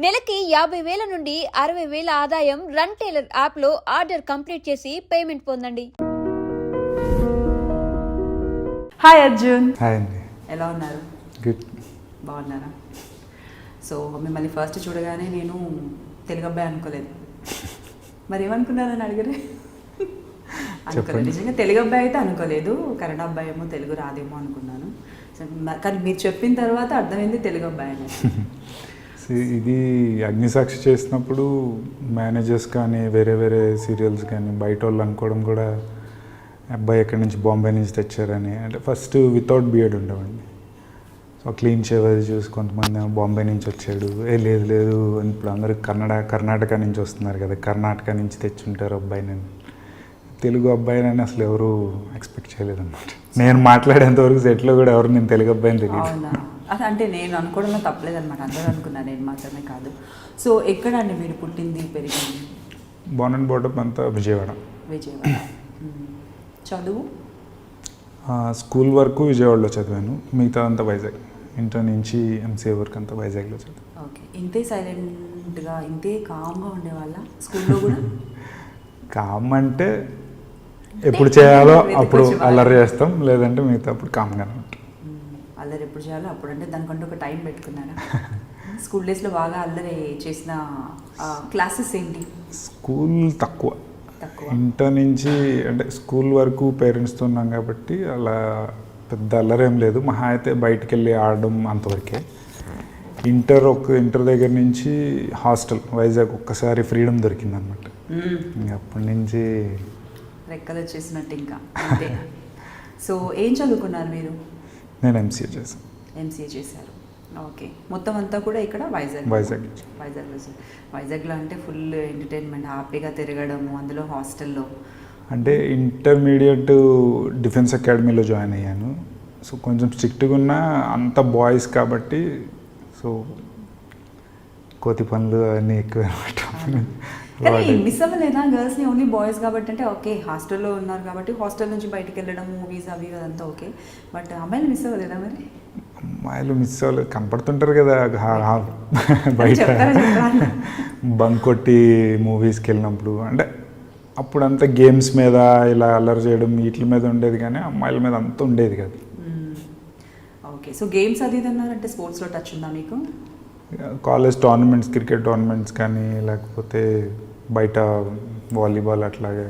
నెలకి 50,000 నుండి 60,000 ఆదాయం రన్ టైలర్ యాప్లో ఆర్డర్ కంప్లీట్ చేసి పేమెంట్ పొందండి. హాయ్ అర్జున్. హాయ్ అండి. ఎలా ఉన్నారు? గుడ్. బాగున్నారా? సో మిమ్మల్ని ఫస్ట్ చూడగానే నేను తెలుగు అబ్బాయి అనుకోలేదు. మరి ఏమనుకున్నారని అడిగారే? అనుకోలేదు. నిజంగా తెలుగు అబ్బాయి అయితే అనుకోలేదు, కన్నడ అబ్బాయి ఏమో తెలుగు రాదేమో అనుకున్నాను. కానీ మీరు చెప్పిన తర్వాత అర్థమైంది తెలుగు అబ్బాయి అని. ఇది అగ్నిసాక్షి చేసినప్పుడు మేనేజర్స్ కానీ వేరే వేరే సీరియల్స్ కానీ బయట వాళ్ళు అనుకోవడం కూడా అబ్బాయి ఎక్కడి నుంచి బాంబే నుంచి తెచ్చారని. అంటే ఫస్ట్ వితౌట్ బియర్డ్ ఉండేవాడిని. సో క్లీన్ షేవ్ అది చూసి కొంతమంది బాంబే నుంచి వచ్చాడు, లేదు లేదు ఇప్పుడు అందరూ కర్ణాటక నుంచి వస్తున్నారు కదా, కర్ణాటక నుంచి తెచ్చుంటారు అబ్బాయిని. తెలుగు అబ్బాయిని అసలు ఎవరు ఎక్స్పెక్ట్ చేయలేదన్నమాట. నేను మాట్లాడేంతవరకు సెట్లో కూడా ఎవరు నేను తెలుగు అబ్బాయిని తెలియదు. అసలు అంటే నేను అనుకోవడంలో తప్పలేదన్నమాట, అందరూ అనుకున్నాను, నేను మాత్రమే కాదు. సో ఎక్కడండి మీరు పుట్టింది పెరిగింది? బోర్న్ అండ్ బోర్డప్ అంతా విజయవాడ. చదువు? స్కూల్ వరకు విజయవాడలో చదివాను, మిగతా అంతా వైజాగ్. ఇంటర్ నుంచి ఎంసీఏ వరకు అంతా వైజాగ్లో చదివాను. ఓకే. ఇంతే సైలెంట్గా ఇంతే కామ్గా ఉండేవాళ్ళ స్కూల్లో కూడా? కామ్ అంటే ఎప్పుడు చేయాలో అప్పుడు అల్లరి చేస్తాం, లేదంటే మిగతా అప్పుడు కామ్గానే ఉంటాం. అల్లరి ఎప్పుడు చేయాలో అప్పుడు, అంటే దానికంటే ఒక టైం పెట్టుకున్నారా? స్కూల్ డేస్లో బాగా అల్లరి చేసిన క్లాసెస్ ఏంటి? స్కూల్ తక్కువ. ఇంటర్ నుంచి అంటే స్కూల్ వరకు పేరెంట్స్తో ఉన్నాం కాబట్టి అలా పెద్ద అల్లరేం లేదు. మహా అయితే బయటికి వెళ్ళి ఆడడం అంతవరకే. ఇంటర్ దగ్గర నుంచి హాస్టల్ వైజాగ్ ఒక్కసారి ఫ్రీడమ్ దొరికిందనమాట. అప్పటి నుంచి రెక్కలు వచ్చేసినట్టు ఇంకా. సో ఏం చదువుకున్నారు మీరు? నేను ఎంసీఏ చేశాను. ఎంసీఏ చేశారు. ఓకే. మొత్తం అంతా కూడా ఇక్కడ వైజాగ్లో అంటే ఫుల్ ఎంటర్టైన్మెంట్, హ్యాపీగా తిరగడము, అందులో హాస్టల్లో. అంటే ఇంటర్మీడియట్ డిఫెన్స్ అకాడమీలో జాయిన్ అయ్యాను. సో కొంచెం స్ట్రిక్ట్గా ఉన్న అంత బాయ్స్ కాబట్టి సో కోతి పనులు అన్నీ ఎక్కువ అనమాట. కానీ మిస్ అవ్వలేదా గర్ల్స్ని? ఓన్లీ బాయ్స్ కాబట్టి అంటే ఓకే, హాస్టల్లో ఉన్నారు కాబట్టి హాస్టల్ నుంచి బయటకు వెళ్ళడం, మూవీస్ అవి అదంతా ఓకే. బట్ అమ్మాయిలు మిస్ అవ్వలేదా మరి? అమ్మాయిలు మిస్ అవ్వలేదు, కనపడుతుంటారు కదా బయట బంక్ కొట్టి మూవీస్కి వెళ్ళినప్పుడు. అంటే అప్పుడంతా గేమ్స్ మీద ఇలా అల్లరి చేయడం వీటి మీద ఉండేది, కానీ అమ్మాయిల మీద అంత ఉండేది కాదు. ఓకే. సో గేమ్స్ అది ఇది అన్నారంటే స్పోర్ట్స్లో టచ్ ఉందా మీకు? కాలేజ్ టోర్నమెంట్స్, క్రికెట్ టోర్నమెంట్స్ కానీ లేకపోతే బయట వాలీబాల్ అట్లాగే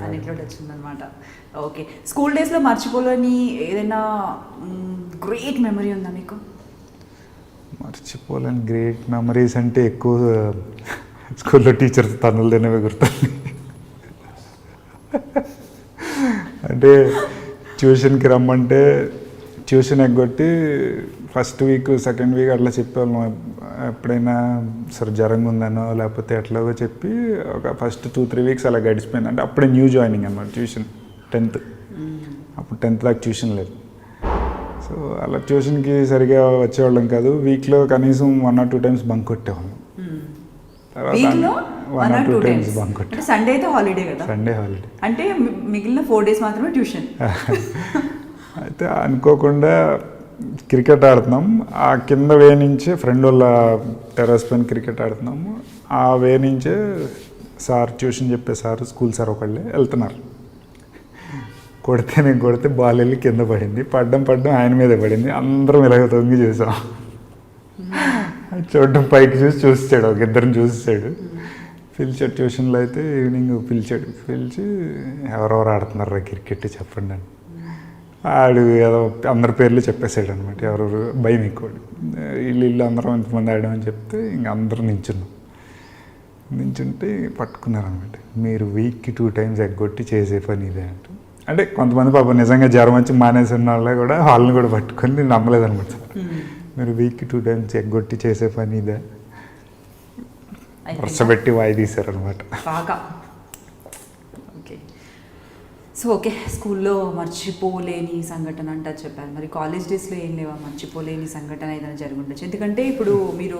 అన్నిట్లో టచ్ ఉందన్నమాట. ఓకే. స్కూల్ డేస్లో మర్చిపోలేని ఏదైనా గ్రేట్ మెమరీ ఉందా మీకు? మర్చిపోలేని గ్రేట్ మెమరీస్ అంటే ఎక్కువ స్కూల్లో టీచర్స్ తన్నులు తినేవి గుర్తుంది. అంటే ట్యూషన్కి రమ్మంటే ట్యూషన్ ఎగ్గొట్టి ఫస్ట్ వీక్ సెకండ్ వీక్ అట్లా చెప్పేవాళ్ళం. ఎప్పుడైనా సరే జ్వరంగా ఉందనో లేకపోతే ఎట్లాగో చెప్పి ఒక ఫస్ట్ 2-3 వీక్స్ అలా గడిచిపోయింది. అంటే అప్పుడే న్యూ జాయినింగ్ అనమాట ట్యూషన్, 10th. అప్పుడు 10th దాకా ట్యూషన్ లేదు. సో అలా ట్యూషన్కి సరిగా వచ్చేవాళ్ళం కాదు. వీక్లో కనీసం 1 or 2 times బంక్ కొట్టేవాళ్ళం. తర్వాత 1 or 2 times బంక్ కొట్టే. సండే అయితే హాలిడే కదా? సండే హాలిడే అంటే మిగిలిన 4 days మాత్రమే ట్యూషన్. అయితే అనుకోకుండా క్రికెట్ ఆడుతున్నాం, ఆ కింద వే నుంచే ఫ్రెండ్ వాళ్ళ టెర్రస్ పైన క్రికెట్ ఆడుతున్నాము. ఆ వే నుంచే సార్, ట్యూషన్ చెప్పే సార్, స్కూల్ సార్ ఒకళ్ళే వెళ్తున్నారు. నేను కొడితే బాల్ వెళ్ళి కింద పడింది. పడ్డం ఆయన మీదే పడింది. అందరం ఇలాగ తొంగి చూసాం. చూడడం పైకి చూసాడు, ఒక ఇద్దరిని చూసాడు. పిలిచాడు ట్యూషన్లో. అయితే ఈవినింగ్ పిలిచి ఎవరెవరు ఆడుతున్నారు క్రికెట్ చెప్పండి అని. ఆడు ఏదో అందరి పేర్లు చెప్పేసాడు అనమాట. ఎవరెవరు భయం ఎక్కువ. వీళ్ళు అందరం ఇంతమంది ఆడామని చెప్తే ఇంక అందరూ నించుంటే పట్టుకున్నారనమాట. మీరు వీక్కి 2 times ఎగ్గొట్టి చేసే పని ఇదే అంటే కొంతమంది పాపం నిజంగా జ్వరం వచ్చి మానేసి ఉన్న వాళ్ళే కూడా వాళ్ళని కూడా పట్టుకొని నేను నమ్మలేదనమాట. మీరు వీక్కి 2 times ఎగ్గొట్టి చేసే పని ఇదే వరుసపెట్టి వాయి తీశారనమాట. సో ఓకే, స్కూల్లో మర్చిపోలేని సంఘటన అంటే చెప్పారు. మరి కాలేజ్ డేస్లో ఏం లేవా మర్చిపోలేని సంఘటన ఏదైనా జరుగుండొచ్చు? ఎందుకంటే ఇప్పుడు మీరు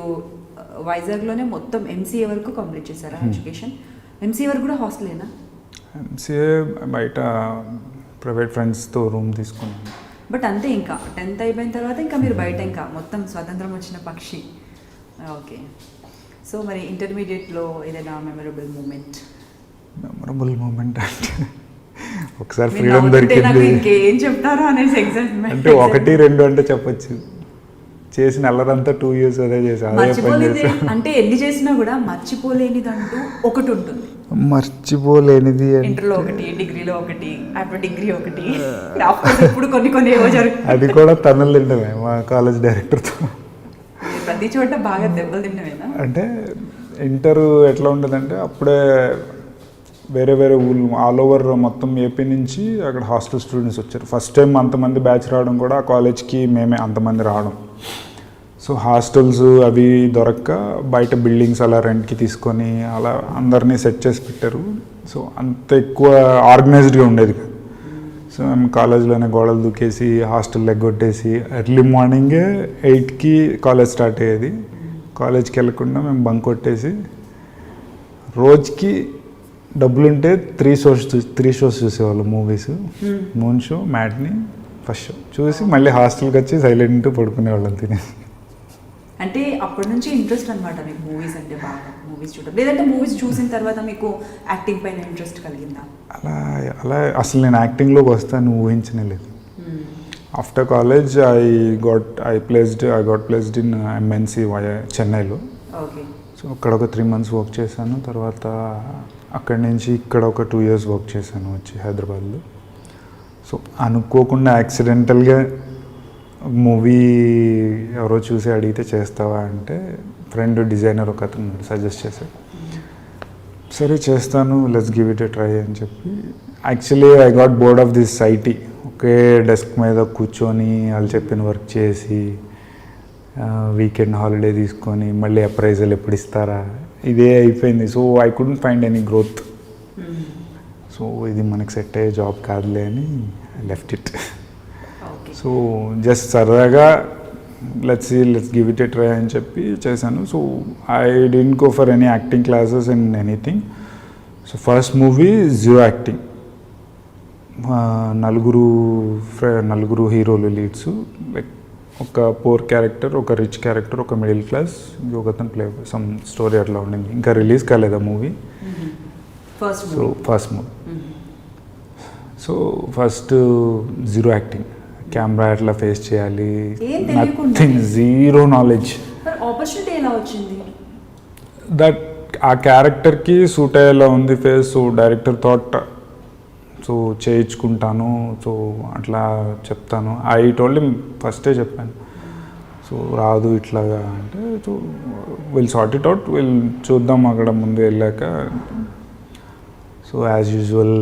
వైజాగ్లోనే మొత్తం ఎంసీఏ వరకు కంప్లీట్ చేశారా ఎడ్యుకేషన్? ఎంసీఏ వరకు కూడా హాస్టలేనా? ఎంసీఏ బయట ప్రైవేట్ ఫ్రెండ్స్తో రూమ్ తీసుకున్నాను. బట్ అంతే, ఇంకా 10th అయిపోయిన తర్వాత ఇంకా మీరు బయట ఇంకా మొత్తం స్వతంత్రం వచ్చిన పక్షి. ఓకే. సో మరి ఇంటర్మీడియట్లో ఏదైనా మెమరబుల్ మూమెంట్? మెమరబుల్ మూమెంట్ అంటే ఒకసారి ఫ్రీడమ్ దొరికింది. ఇంకేం చెప్తారో అనేసి ఎగ్జైట్మెంట్. అంటే 1, 2 అంటే చెప్పొచ్చు. చేసిన అల్లరంతా 2 years అదే చేసి అదే పని చేసా. అంటే ఎన్ని చేసినా కూడా మర్చిపోలేనిదంటూ ఒకటి ఉంటుంది. మర్చిపోలేనిది ఇంటర్లో ఒకటి, డిగ్రీలో ఒకటి, ఆఫ్టర్ డిగ్రీ ఒకటి, ఇప్పుడు కొన్ని ఏవో జరుగుతుంది. అది కూడా తన్నులు తింటమే మా కాలేజ్ డైరెక్టర్తో. ప్రతి చోట బాగా దెబ్బలు తింటమేనా? అంటే ఇంటర్ ఎట్లా ఉంటుందంటే అప్పుడే వేరే వేరే ఊళ్ళు ఆల్ ఓవర్ మొత్తం ఏపీ నుంచి అక్కడ హాస్టల్ స్టూడెంట్స్ వచ్చారు. ఫస్ట్ టైం అంతమంది బ్యాచ్ రావడం కూడా ఆ కాలేజ్కి మేమే అంతమంది రావడం. సో హాస్టల్స్ అవి దొరక్క బయట బిల్డింగ్స్ అలా రెంట్కి తీసుకొని అలా అందరినీ సెట్ చేసి పెట్టారు. సో అంత ఎక్కువ ఆర్గనైజ్డ్గా ఉండేది కాదు. సో మేము కాలేజ్లోనే గోడలు దూకేసి హాస్టల్ ఎగ్గొట్టేసి ఎర్లీ మార్నింగే 8కి కాలేజ్ స్టార్ట్ అయ్యేది. కాలేజ్కి వెళ్ళకుండా మేము బంక్ కొట్టేసి రోజుకి డబ్బులుంటే 3 షోస్ చూసేవాళ్ళు movies. Moon show, matinee, first show చూసి మళ్ళీ హాస్టల్కి వచ్చి సైలెంట్ పడుకునేవాళ్ళం తినేసి. అంటే అప్పటి నుంచి ఇంట్రెస్ట్ అనమాట మీకు మూవీస్ అంటే బాగా, మూవీస్ చూడడం? లేదంటే మూవీస్ చూసిన తర్వాత మీకు యాక్టింగ్ పైన ఇంట్రెస్ట్ కలిగిందా? అలా అసలు నేను యాక్టింగ్లోకి వస్తాను ఊహించనే లేదు. After college I got placed in MNC చెన్నైలో. ఓకే. సో అక్కడ ఒక 3 months వర్క్ చేశాను. తర్వాత అక్కడి నుంచి ఇక్కడ ఒక 2 years వర్క్ చేశాను వచ్చి హైదరాబాద్లో. సో అనుకోకుండా యాక్సిడెంటల్గా మూవీ ఎవరో చూసి అడిగితే చేస్తావా అంటే ఫ్రెండ్ డిజైనర్ ఒక అతను సజెస్ట్ చేశాడు. సరే చేస్తాను, let's give it a try అని చెప్పి. Actually I got bored of this IT. Okay desk మీద కూర్చొని వాళ్ళు చెప్పిన వర్క్ చేసి వీకెండ్ హాలిడే తీసుకొని మళ్ళీ అప్రైజల్ ఎప్పుడు ఇస్తారా ఇదే అయిపోయింది. So I couldn't find any growth. So ఇది మనకి సెట్ అయ్యే జాబ్ కాదులే అని I left it. So just సరదాగా let's give it a try అని చెప్పి చేశాను. So I didn't go for any acting classes in anything. So first movie zero acting. నలుగురు హీరోలు లీడ్స్. లైక్ ఒక పోర్ క్యారెక్టర్, ఒక రిచ్ క్యారెక్టర్, ఒక middle class, ఇంకొకతను ప్లే సమ్ స్టోరీ అట్లా ఉండింది. ఇంకా రిలీజ్ కాలేదు ఆ movie. So first movie. So first zero acting. Camera ఎట్లా ఫేస్ చేయాలి, నథింగ్, జీరో నాలెడ్జ్. ఆపర్చునిటీ ఎలా వచ్చింది? దట్ ఆ క్యారెక్టర్కి సూట్ అయ్యేలా ఉంది face. So director thought so చేయించుకుంటాను, సో అట్లా చెప్తాను. ఐ టోల్డ్ హిమ్ ఫస్టే చెప్పాను. సో రాదు ఇట్లాగా అంటే so will sort it out, will చూద్దాం అక్కడ ముందు వెళ్ళాక. సో యాజ్ యూజువల్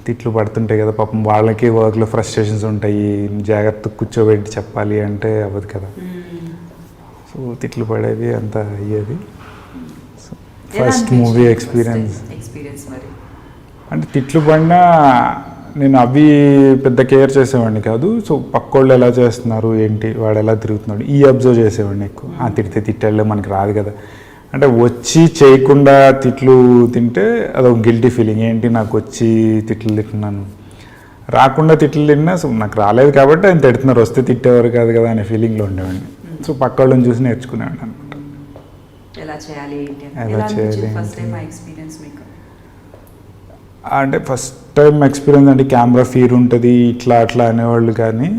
తిట్లు పడుతుంటాయి కదా పాపం వాళ్ళకి, వర్క్లో ఫ్రస్ట్రేషన్స్ ఉంటాయి, జాగ్రత్త కూర్చోబెట్టి చెప్పాలి అంటే అవ్వదు కదా. సో తిట్లు పడేవి అంతా అయ్యేది. సో ఫస్ట్ మూవీ ఎక్స్పీరియన్స్ మరి అంటే తిట్లు పడినా నేను అవి పెద్ద కేర్ చేసేవాడిని కాదు. సో పక్కోళ్ళు ఎలా చేస్తున్నారు ఏంటి, వాడు ఎలా తిరుగుతున్నాడు ఈ అబ్జర్వ్ చేసేవాడిని ఎక్కువ. తిడితే తిట్టాళ్ళే మనకి రాదు కదా అంటే వచ్చి చేయకుండా తిట్లు తింటే అదొక గిల్టీ ఫీలింగ్. ఏంటి నాకు వచ్చి తిట్లు తింటున్నాను, రాకుండా తిట్లు తిన్నా సో నాకు రాలేదు కాబట్టి ఆయన తిడుతున్నారు, వస్తే తిట్టేవారు కాదు కదా అనే ఫీలింగ్లో ఉండేవాడిని. సో పక్కోళ్ళని చూసి నేర్చుకునేవాడిని అనమాట. ఎలా చేయాలి అంటే ఫస్ట్ టైం ఎక్స్పీరియన్స్ అంటే కెమెరా ఫియర్ ఉంటుంది ఇట్లా అట్లా అనేవాళ్ళు, కానీ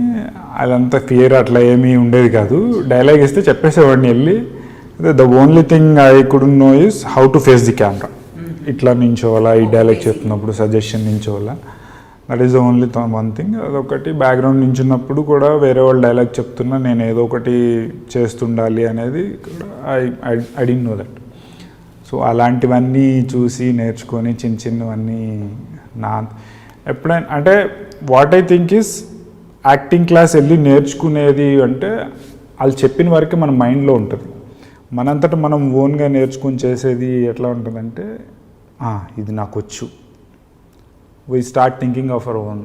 అదంతా ఫియర్ అట్లా ఏమీ ఉండేది కాదు. డైలాగ్ ఇస్తే చెప్పేసేవాడిని వెళ్ళి. The only thing I couldn't know is how to face the camera. ఇట్లా నించోవాలా, ఈ డైలాగ్ చెప్తున్నప్పుడు సజెషన్ నించోవాలా, that is the only one thing. అదొకటి. బ్యాక్గ్రౌండ్ నించున్నప్పుడు కూడా వేరే వాళ్ళు డైలాగ్ చెప్తున్నా నేను ఏదో ఒకటి చేస్తుండాలి అనేది I didn't know that. So అలాంటివన్నీ చూసి నేర్చుకొని చిన్నవన్నీ ఎప్పుడైనా అంటే what I think is acting class వెళ్ళి నేర్చుకునేది అంటే వాళ్ళు చెప్పిన వరకే మన మైండ్లో ఉంటుంది. మనంతటా మనం ఓన్గా నేర్చుకుని చేసేది ఎట్లా ఉంటుందంటే ఇది నాకు వచ్చు, we start thinking of our own.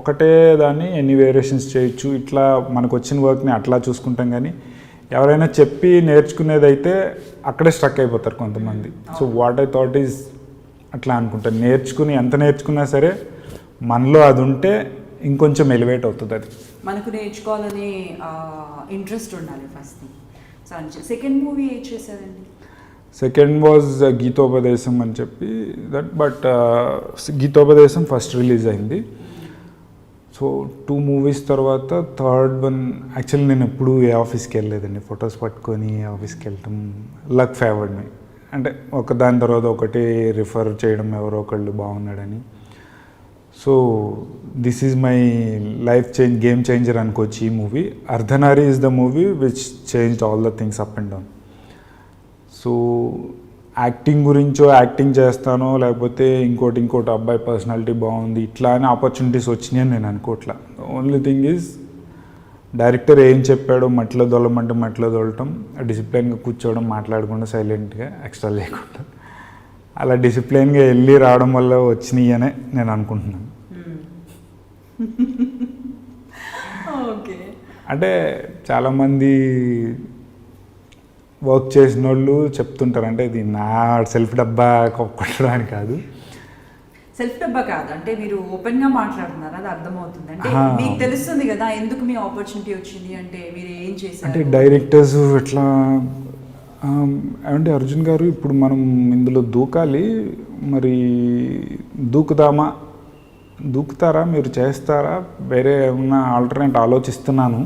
ఒకటే దాన్ని ఎన్ని వేరియేషన్స్ చేయొచ్చు, ఇట్లా మనకు వచ్చిన వర్క్ని అట్లా చూసుకుంటాం. కానీ ఎవరైనా చెప్పి నేర్చుకునేది అయితే అక్కడే స్ట్రక్ అయిపోతారు కొంతమంది. So what I thought is అట్లా అనుకుంటాను, నేర్చుకుని ఎంత నేర్చుకున్నా సరే మనలో అది ఉంటే ఇంకొంచెం ఎలివేట్ అవుతుంది. అది మనకు నేర్చుకోవాలని ఇంట్రెస్ట్ ఉండాలి first thing. So second movie ఏం చేశారండి? సెకండ్ వాజ్ గీతోపదేశం అని చెప్పి దట్, బట్ గీతోపదేశం ఫస్ట్ రిలీజ్ అయింది. సో 2 మూవీస్ తర్వాత థర్డ్ వన్ యాక్చువల్లీ నేను ఎప్పుడు ఏ ఆఫీస్కి వెళ్ళలేదండి. ఫొటోస్ పట్టుకొని ఆఫీస్కి వెళ్ళటం లక్ ఫేవర్డ్ మీ. అంటే ఒక దాని తర్వాత ఒకటి రిఫర్ చేయడం ఎవరో ఒకళ్ళు బాగున్నాడని. So this is my life game changer అనుకోవచ్చు ఈ movie. Ardhanari is the movie which changed all the things up and down. So acting గురించో యాక్టింగ్ చేస్తానో లేకపోతే ఇంకోటి అబ్బాయి పర్సనాలిటీ బాగుంది ఇట్లా అని ఆపర్చునిటీస్ వచ్చినాయని నేను అనుకోవట్లా. ఓన్లీ థింగ్ ఈజ్ డైరెక్టర్ ఏం చెప్పాడో మట్లో దొల్లమంటే మట్లో దొల్లటం, డిసిప్లైన్గా కూర్చోవడం, మాట్లాడకుండా సైలెంట్గా ఎక్స్ట్రా లేకుండా అలా డిసిప్లైన్గా వెళ్ళి రావడం వల్ల వచ్చినాయి అనే నేను అనుకుంటున్నాను. ఓకే. అంటే చాలామంది వర్క్ చేసిన వాళ్ళు చెప్తుంటారు, అంటే ఇది నా సెల్ఫ్ డబ్బా కొట్టడానికి కాదు. సెల్ఫ్ డబ్బా కాదు, అంటే మీరు ఓపెన్గా మాట్లాడుతున్నారు, అది అర్థమవుతుంది. అంటే మీకు తెలుస్తుంది కదా ఎందుకు మీ ఆపర్చునిటీ వచ్చింది, అంటే మీరు ఏం చేశారు. అంటే డైరెక్టర్స్ ఎట్లా అంటే అర్జున్ గారు ఇప్పుడు మనం ఇందులో దూకాలి, మరి దూకుతారా, మీరు చేస్తారా, వేరే ఏమన్నా ఆల్టర్నేట్ ఆలోచిస్తున్నాను,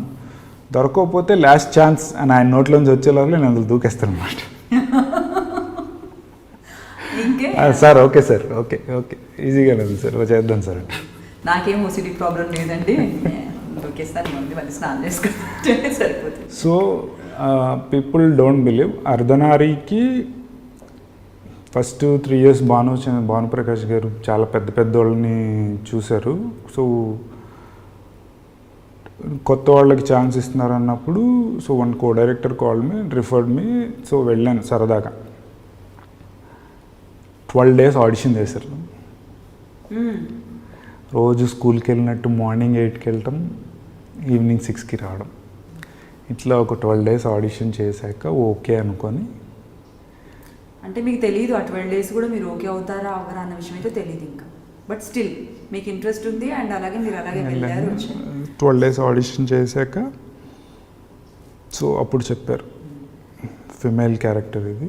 దొరకకపోతే లాస్ట్ ఛాన్స్ అని ఆయన నోట్లోంచి వచ్చేలాగా నేను అందులో దూకేస్తాను అనమాట. సార్ ఓకే సార్, ఓకే ఈజీగా లేదు సార్, చేద్దాం సార్. నాకేం ఓసిడి ప్రాబ్లం లేదండి, దూకేస్తాను, మళ్ళీ స్నానం చేసుకుంటే సరిపోతుంది. సో పీపుల్ డోంట్ బిలీవ్, అర్ధనారికి ఫస్ట్ 3 years భానుప్రకాష్ గారు చాలా పెద్ద వాళ్ళని చూశారు. సో కొత్త వాళ్ళకి ఛాన్స్ ఇస్తున్నారు అన్నప్పుడు, so one director call me, referred me. So వెళ్ళాను సరదాగా. 12 days ఆడిషన్ చేశారు. రోజు స్కూల్కి వెళ్ళినట్టు మార్నింగ్ 8కి వెళ్ళటం, ఈవినింగ్ 6కి రావడం, ఇట్లా ఒక 12 days ఆడిషన్ చేశాక ఓకే అనుకొని. అంటే మీకు తెలియదు ఆ 12 days కూడా మీరు ఓకే అవుతారా అవరా అన్న విషయం అయితే తెలియదు ఇంకా, బట్ స్టిల్ మీకు ఇంట్రెస్ట్ ఉంది అండ్ అలాగే మీరు అలాగే వెళ్ళారు. 12 days ఆడిషన్ చేశాక సో అప్పుడు చెప్పారు ఫిమేల్ క్యారెక్టర్, ఇది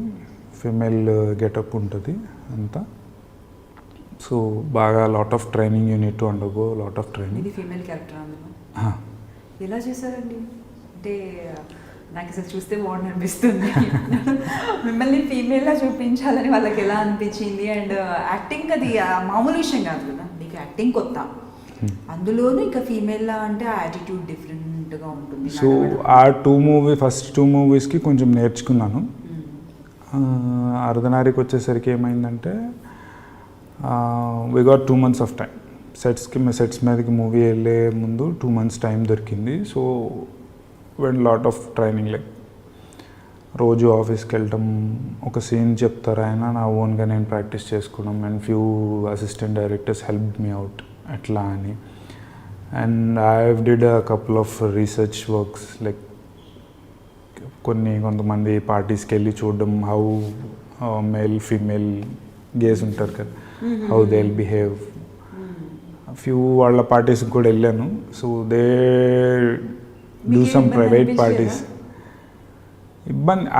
ఫిమేల్ గెటప్ ఉంటుంది అంతా. సో బాగా lot of training, unit to undergo lot of training. ఇది ఫీమేల్ క్యారెక్టర్ అందులో ఎలా చేశారండి? అంటే నాకు అసలు చూస్తే బాగుంది అనిపిస్తుంది. మిమ్మల్ని ఫీమేల్లా చూపించాలని వాళ్ళకి ఎలా అనిపించింది? అండ్ యాక్టింగ్ అది మామూలు విషయం కాదు కదా, మీకు యాక్టింగ్ కొత్త, అందులోనూ ఇంకా ఫీమేల్లా అంటే ఆ యాటిట్యూడ్ డిఫరెంట్గా ఉంటుంది. సో ఆ ఫస్ట్ 2 మూవీస్కి కొంచెం నేర్చుకున్నాను. అర్ధనారికి వచ్చేసరికి ఏమైందంటే we got 2 months of time. Sets మీదకి మూవీ వెళ్ళే ముందు 2 months టైం దొరికింది. So when lot of training, like రోజు ఆఫీస్కి వెళ్ళటం, ఒక సీన్ చెప్తారు ఆయన, నా ఓన్గా నేను ప్రాక్టీస్ చేసుకోవడం, and few assistant directors help me out ఎట్లా అని. And I did a couple of research works, like కొంతమంది పార్టీస్కి వెళ్ళి చూడడం, హౌ మేల్ ఫీమేల్ గేస్ ఉంటారు కదా, how they will behave. Few వాళ్ళ పార్టీస్కి కూడా వెళ్ళాను. So they do some private parties.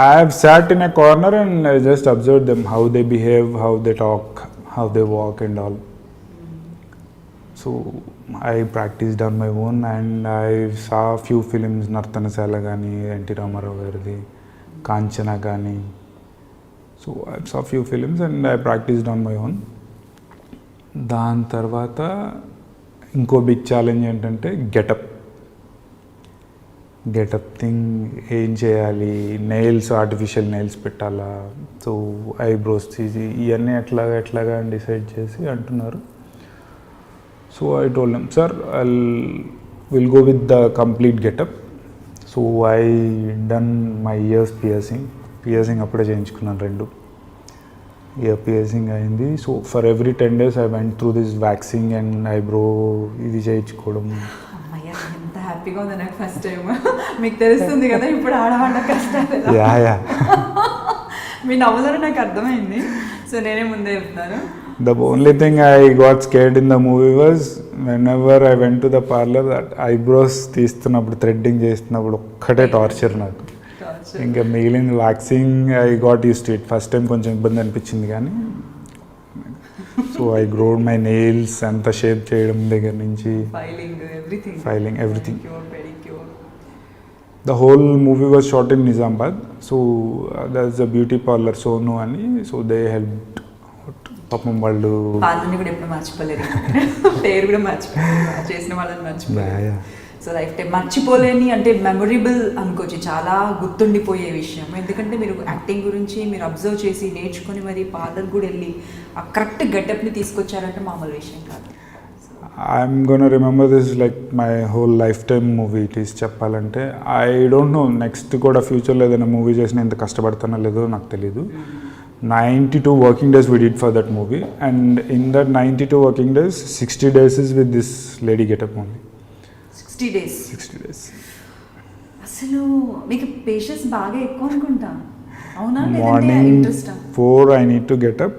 I have sat in a corner and I just observed them, how they behave, how they talk, how they walk and all. So I practiced on my own and I saw few films, Nartanasala gani, N.T. Ramarao garidi, Kanchana gani. So I saw few films and I practiced on my own. దాని తర్వాత ఇంకో big challenge ఏంటంటే getup thing. ఏం చేయాలి, nails artificial nails పెట్టాలా, so eyebrows తీసి ఇవన్నీ ఎట్లాగా అని డిసైడ్ చేసి అంటున్నారు. So I told them, sir will go with the complete getup. So I done my years piercing అప్పుడే చేయించుకున్నాను 2 ఇయర్ పియర్సింగ్ అయింది. So for every 10 days I went through this waxing and eyebrow ఇది చేయించుకోవడం. ఎంత హ్యాపీగా ఉంది నాకు ఫస్ట్ టైం. మీకు తెలుస్తుంది కదా ఇప్పుడు ఆడవాళ్ళ కష్టాలు. మీ నవ్వులో నాకు అర్థమైంది, సో నేనే ముందే చెప్తాను. The only thing I got scared in the movie was whenever I went to the parlor, that eyebrows తీస్తున్నప్పుడు, థ్రెడ్డింగ్ చేస్తున్నప్పుడు ఒక్కటే టార్చర్ నాకు. ఇంకా మిగిలింది waxing I got use to it. First time కొంచెం ఇబ్బంది అనిపించింది కానీ so I growed my nails అంతా షేప్ చేయడం దగ్గర నుంచి filing everything. The whole movie was shot in Nizamabad. So there's a beauty parlor, Sonu ani. So they helped. పాపం వాళ్ళు వాళ్ళని కూడా ఎప్పుడు మర్చిపోలేదు, పేరు కూడా మర్చిపోలేదు, చేసిన వాళ్ళని మర్చిపోలేదు. సో లైఫ్ టైం మర్చిపోలేని అంటే మెమొరబుల్ అనుకోవచ్చు, చాలా గుర్తుండిపోయే విషయం. ఎందుకంటే మీరు యాక్టింగ్ గురించి మీరు అబ్జర్వ్ చేసి నేర్చుకొని మరి పార్లర్ కూడా వెళ్ళి ఆ కరెక్ట్ గెటప్ని తీసుకొచ్చారంటే మామూలు విషయం కాదు. I'm gonna remember this like my whole life time movie it is చెప్పాలంటే. ఐ డోంట్ నో నెక్స్ట్ కూడా ఫ్యూచర్లో ఏదైనా మూవీ చేసిన ఎంత కష్టపడతానో లేదో నాకు తెలీదు. 92 working days we did for that movie, and in that 92 working days 60 days is with this lady getup only. 60 days అసలు మీకు పేషెన్స్ బాగా ఎక్కువ అనుకుంటా, అవునా? Morning 4 I need to get up,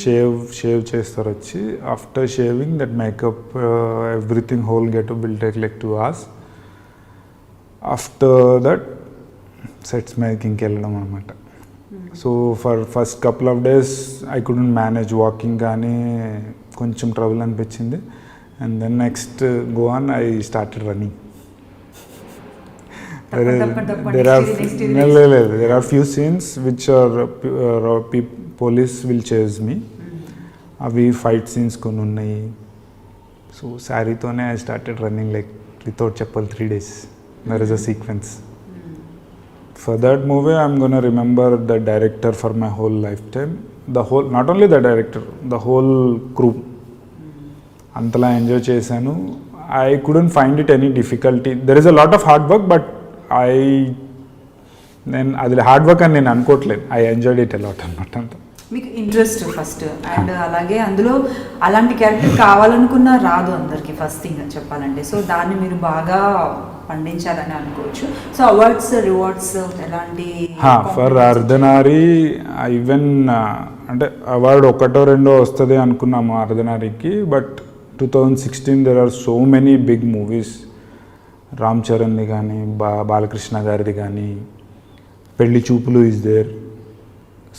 shave చేస్తారు వచ్చి. After shaving that makeup everything whole getup will take like 2 hours. After that sets మేకింగ్కి వెళ్ళడం అనమాట. So for first couple of days I couldn't manage walking, కానీ కొంచెం trouble అనిపించింది. And then next go on I started running. There are few scenes which are police will chase me. అవి fight scenes కొన్ని ఉన్నాయి. So శారీతోనే I started running like without chappal 3 days. There is a sequence. For that movie, I'm gonna remember the director for my whole lifetime. Not only the director, the whole crew. Antala enjoy chesanu. I couldn't find it any difficulty. There is a lot of hard work, but అది hard work అని నేను అనుకోవట్లేదు. I enjoyed it a lot అన్నమాట. మీకు interest first, and అలాగే అందులో అలాంటి character కావాలనుకున్నా రాదు అందరికి ఫస్ట్ థింగ్ చెప్పాలంటే. సో దాన్ని మీరు బాగా పండించాలని అనుకోవచ్చు. సో అవార్డ్స్ రివార్డ్స్ ఎలాంటి? ఫర్ అర్ధనారి ఈవెన్ అంటే అవార్డు 1 or 2 వస్తుంది అనుకున్నాము అర్ధనారికి. But 2016 there are so many big movies. Ram చరణ్ది కానీ, బాలకృష్ణ గారిది కానీ, పెళ్లి Choopulu is there.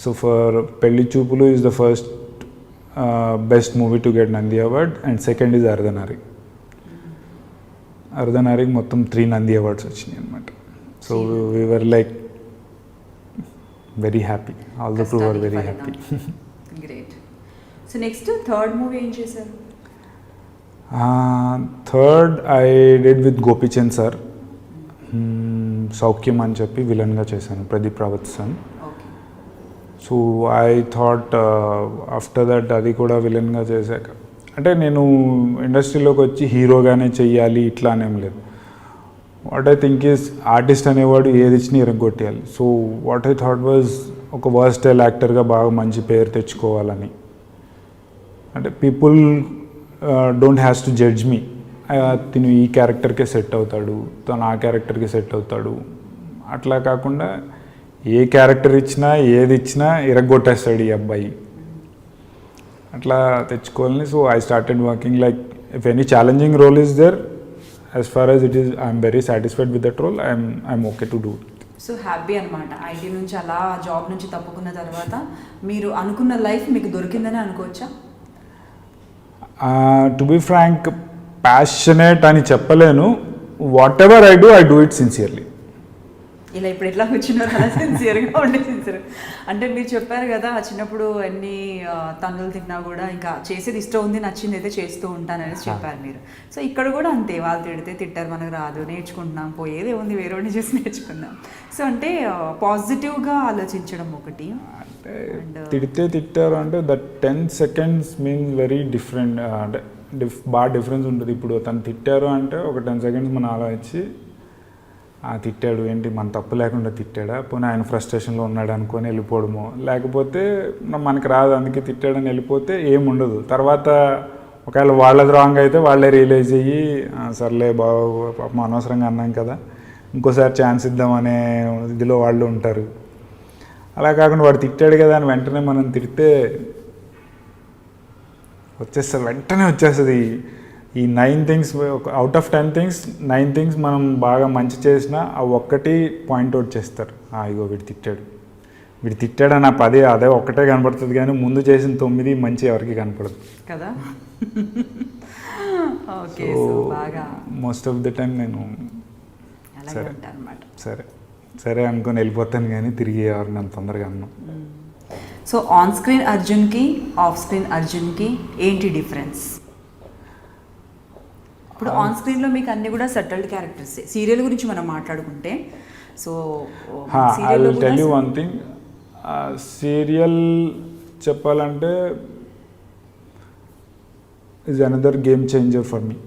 So for Pelli Choopulu is the first best movie to get Nandi award, and second is Ardhanari. అర్ధనారికి మొత్తం 3 నంది అవార్డ్స్ వచ్చినాయి అనమాట. So we are like very happy, all the crew are very happy. Great. So next third movie ఏం చేశారు? Third I did with Gopichand sir. Soukhyam అని చెప్పి విలన్గా చేశాను, Pradeep Rawat son. So I thought after that అది కూడా విలన్గా చేశాక, అంటే నేను ఇండస్ట్రీలోకి వచ్చి హీరోగానే చెయ్యాలి ఇట్లా అనేం లేదు. What I think is artist అనేవాడు ఏది ఇచ్చినా ఇరగొట్టేయాలి. So what I thought was ఒక వర్స్టైల్ యాక్టర్గా బాగా మంచి పేరు తెచ్చుకోవాలని. అంటే people don't has to judge me. తిను ఈ క్యారెక్టర్కే సెట్ అవుతాడు, తను ఆ క్యారెక్టర్కి సెట్ అవుతాడు అట్లా కాకుండా ఏ క్యారెక్టర్ ఇచ్చినా ఏది ఇచ్చినా ఇరగొట్టేస్తాడు ఈ అబ్బాయి అట్లా తెచ్చుకోవాలని. So I started working like if any challenging role is there, as far as it is I'm very satisfied with that role. I'm okay to do it. So happy అనమాట. ఐటీ నుంచి అలా జాబ్ నుంచి తప్పుకున్న తర్వాత మీరు అనుకున్న life మీకు దొరికిందని అనుకోవచ్చా? టు బి ఫ్రాంక్, ప్యాషనేట్ అని చెప్పలేను. What ever I do it sincerely. ఇలా ఇప్పుడు ఎట్లా కూర్చున్నారు అలా సిన్సియర్గా ఉండే సిన్సియర్. అంటే మీరు చెప్పారు కదా చిన్నప్పుడు ఎన్ని తన్నులు తిన్నా కూడా ఇంకా చేసేది ఇష్టం ఉంది, నచ్చింది అయితే చేస్తూ ఉంటానని చెప్పారు మీరు. సో ఇక్కడ కూడా అంతే, వాళ్ళు తిడితే తిట్టారు, మనకు రాదు, నేర్చుకుంటున్నాం, పోయేదే ఉంది, వేరేవాడిని చూసి నేర్చుకుందాం. సో అంటే పాజిటివ్గా ఆలోచించడం ఒకటి. అంటే తిడితే తిట్టారు అంటే that 10 seconds means very different. అంటే బాగా డిఫరెన్స్ ఉంటుంది. ఇప్పుడు తను తిట్టారు అంటే ఒక 10 seconds మనం ఆలోచించి తిట్టాడు ఏంటి, మన తప్పు లేకుండా తిట్టాడా, పోనీ ఆయన ఫ్రస్ట్రేషన్లో ఉన్నాడు అనుకొని వెళ్ళిపోవడము, లేకపోతే మనకి రాదు అందుకే తిట్టాడని వెళ్ళిపోతే ఏముండదు. తర్వాత ఒకవేళ వాళ్ళది రాంగ్ అయితే వాళ్ళే రియలైజ్ అయ్యి సర్లే బాగా పాపం అనవసరంగా అన్నాం కదా, ఇంకోసారి ఛాన్స్ ఇద్దామనే ఇదిలో వాళ్ళు ఉంటారు. అలా కాకుండా వాడు తిట్టాడు కదా అని వెంటనే మనం తిడితే వెంటనే వచ్చేస్తుంది ఈ 9 things out of 10 things 9 things మనం బాగా మంచి చేసినా ఆ ఒక్కటి పాయింట్అవుట్ చేస్తారు. ఇగో వీడు తిట్టాడని ఆ 10 అదే ఒక్కటే కనపడుతుంది, కానీ ముందు చేసిన 9 మంచి ఎవరికి కనపడదు కదా. ఓకే, సో సో బాగా మోస్ట్ ఆఫ్ ది టైం నేను అలాగే ఉంటారన్నమాట. సరే అనుకొని వెళ్ళిపోతాను, కానీ తిరిగి ఎవరిని అంత తొందరగా అన్నాం. సో ఆన్ స్క్రీన్ అర్జున్కి ఆఫ్ స్క్రీన్ అర్జున్కి ఏంటి డిఫరెన్స్? ఇప్పుడు ఆన్ స్క్రీన్లో మీకు అన్ని కూడా సెటిల్డ్ క్యారెక్టర్స్. సీరియల్ గురించి మనం మాట్లాడుకుంటే, so I will tell you one thing. Serial చెప్పాలంటే is another game changer for me.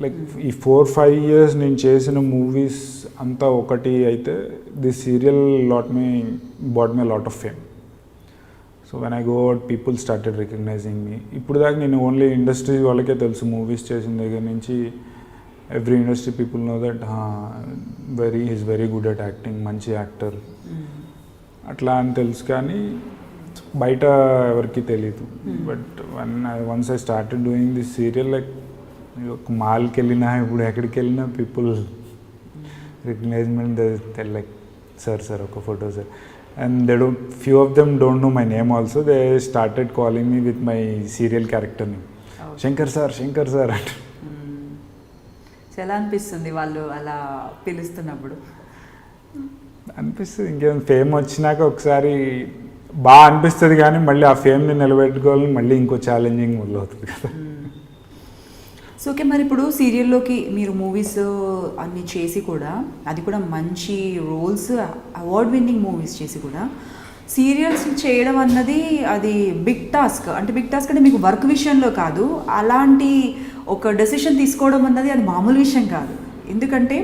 Like ఈ 4-5 years నేను చేసిన మూవీస్ అంతా ఒకటి అయితే, this serial bought me lot of fame. So when I go out people started recognizing me. ఇప్పుడు దాకా నేను ఓన్లీ ఇండస్ట్రీ వాళ్ళకే తెలుసు, మూవీస్ చేసిన దగ్గర నుంచి every industry people know that is very good at acting, మంచి యాక్టర్ అట్లా అని తెలుసు, కానీ బయట ఎవరికి తెలీదు. But once I started doing this serial, like ఒక మాల్కి వెళ్ళినా ఇప్పుడు ఎక్కడికి వెళ్ళినా పీపుల్ రికగ్నైజ్మెంట్ లైక్ సార్ ఒక photo sir. And few of them don't know my name also. They started calling me with my serial character name. Shankar sir అంట. ఎలా అనిపిస్తుంది వాళ్ళు అలా పిలుస్తున్నప్పుడు? అనిపిస్తుంది, ఇంకేం ఫేమ్ వచ్చినాక ఒకసారి బాగా అనిపిస్తుంది, కానీ మళ్ళీ ఆ ఫేమ్ని నిలబెట్టుకోవాలని మళ్ళీ ఇంకో ఛాలెంజింగ్ మొదలవుతుంది కదా. సో ఓకే, మరి ఇప్పుడు సీరియల్లోకి మీరు మూవీస్ అన్నీ చేసి కూడా, అది కూడా మంచి రోల్స్, అవార్డ్ విన్నింగ్ మూవీస్ చేసి కూడా సీరియల్స్ చేయడం అన్నది అది బిగ్ టాస్క్. అంటే బిగ్ టాస్క్ అంటే మీకు వర్క్ విషయంలో కాదు, అలాంటి ఒక డెసిషన్ తీసుకోవడం అన్నది అది మామూలు విషయం కాదు. ఎందుకంటే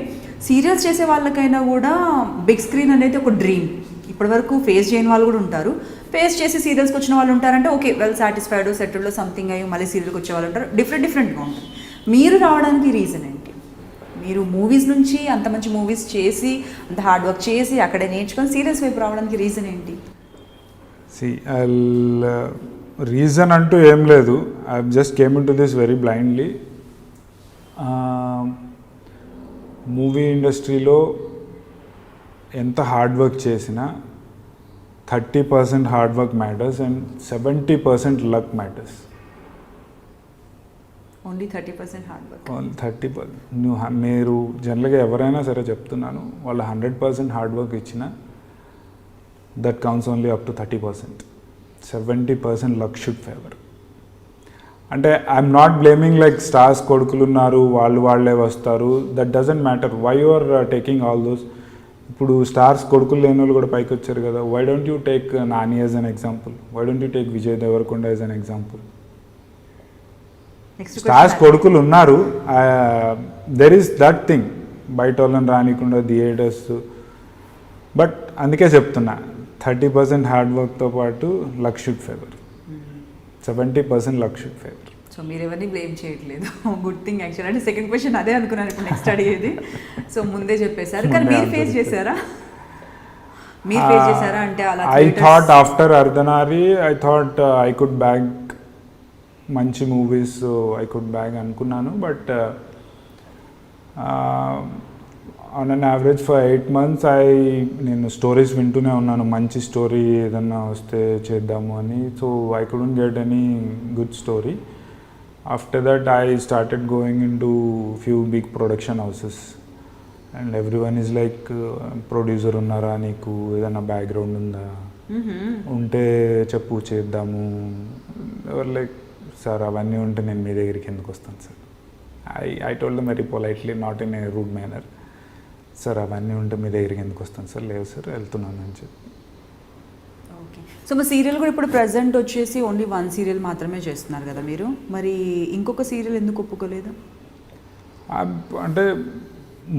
సీరియల్స్ చేసే వాళ్ళకైనా కూడా బిగ్ స్క్రీన్ అనేది ఒక డ్రీమ్. ఇప్పటివరకు ఫేస్ చేయని వాళ్ళు కూడా ఉంటారు, ఫేస్ చేసి సీరియల్స్కి వచ్చిన వాళ్ళు ఉంటారంటే ఓకే, వెల్ సాటిస్ఫైడ్, సెటిల్డ్లో సంథింగ్ అయ్యి మళ్ళీ సీరియల్కి వచ్చే వాళ్ళు ఉంటారు. డిఫరెంట్గా ఉంటుంది. మీరు రావడానికి రీజన్ ఏంటి? మీరు మూవీస్ నుంచి అంత మంచి మూవీస్ చేసి, అంత హార్డ్ వర్క్ చేసి అక్కడే నేర్చుకొని సీరియల్స్ వైపు రావడానికి రీజన్ ఏంటి? రీజన్ అంటూ ఏం లేదు. I just came in to this very blindly. Movie ఇండస్ట్రీలో ఎంత హార్డ్ వర్క్ చేసినా 30% hard work matters and 70% luck matters. Only 30% hard work. 30%. మీరు జనరల్గా ఎవరైనా సరే చెప్తున్నాను, వాళ్ళు 100% హార్డ్ వర్క్ ఇచ్చిన that counts only up to 30%. 70% luck should favour. అంటే I'm not blaming like stars కొడుకులు ఉన్నారు, వాళ్ళే వస్తారు, that doesn't matter. Why you are taking all those? ఇప్పుడు స్టార్స్ కొడుకులు లేని వాళ్ళు కూడా పైకి వచ్చారు కదా. Why don't you take Nani as an example? Why don't you take Vijay Deverakonda as an example? Stars కొడుకులు ఉన్నారు, దెర్ ఈస్ దట్ థింగ్. బయట వాళ్ళని రానికుండా థియేటర్స్. బట్ అందుకే చెప్తున్నా, 30% హార్డ్ వర్క్తో పాటు luck should favour. 70% luck should favour. So మీరు ఎవరిని బ్లేమ్ చేయట్లేదు, గుడ్ థింగ్ యాక్చువల్. అంటే సెకండ్ క్వశ్చన్ అదే అనుకున్నాను ఇప్పుడు నెక్స్ట్ అడిగేది. సో ముందే చెప్పేశారు, కానీ మీరు ఫేస్ చేశారా? అంటే అలా I thought after Ardhanari I thought I could bag మంచి మూవీస్, ఐ కుడ్ బ్యాగ్ అనుకున్నాను. But on an average for 8 months నేను స్టోరీస్ వింటూనే ఉన్నాను, మంచి స్టోరీ ఏదన్నా వస్తే చేద్దాము అని. So I couldn't get any good story. After that I started going into few big production houses and everyone is like, producer ఉన్నారా, నీకు ఏదైనా బ్యాక్గ్రౌండ్ ఉందా, ఉంటే చెప్పు చేద్దాము. ఎవరు లైక్, సార్ అవన్నీ ఉంటే నేను మీ దగ్గరికి ఎందుకు వస్తాను sir? I told them very politely, not in a rude manner, sir అవన్నీ ఉంటే మీ దగ్గరికి ఎందుకు వస్తాను సార్? లేదు సార్, వెళ్తున్నాను అని చెప్పి. ఓకే. సో మా సీరియల్ కూడా ఇప్పుడు ప్రజెంట్ వచ్చేసి ఓన్లీ 1 సీరియల్ మాత్రమే చేస్తున్నారు కదా మీరు, మరి ఇంకొక సీరియల్ ఎందుకు ఒప్పుకోలేదు? అంటే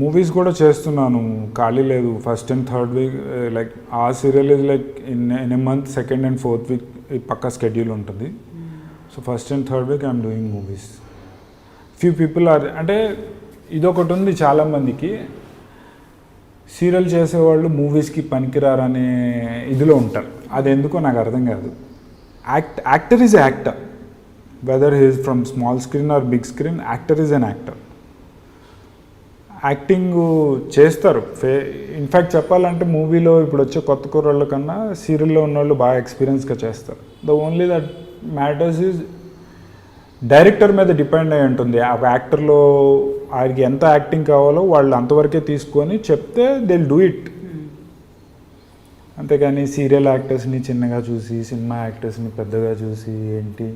మూవీస్ కూడా చేస్తున్నాను, ఖాళీ లేదు. First and third week like ఆ serial is like in a month, second and fourth week పక్కా స్కెడ్యూల్ ఉంటుంది. So first and third week I'm doing movies. Few people are, అంటే ఇదొకటి ఉంది చాలామందికి, సీరియల్ చేసేవాళ్ళు మూవీస్కి పనికిరారనే ఇదిలో ఉంటారు. అది ఎందుకో నాకు అర్థం కాదు. Actor is actor. Whether he's from small screen or big screen, actor is an actor. Acting చేస్తారు. ఇన్ఫ్యాక్ట్ చెప్పాలంటే మూవీలో ఇప్పుడు వచ్చే కొత్త కుర్రోళ్ళ కన్నా సీరియల్లో ఉన్నోళ్ళు బాగా ఎక్స్పీరియన్స్గా చేస్తారు. The only that matters is director మీద డిపెండ్ అయి ఉంటుంది. ఆ యాక్టర్లో ఆయనకి ఎంత యాక్టింగ్ కావాలో వాళ్ళు అంతవరకే తీసుకొని చెప్తే దే విల్ డూ ఇట్. అంతేగాని సీరియల్ యాక్టర్స్ని చిన్నగా చూసి సినిమా యాక్టర్స్ని పెద్దగా చూసి ఏంటి,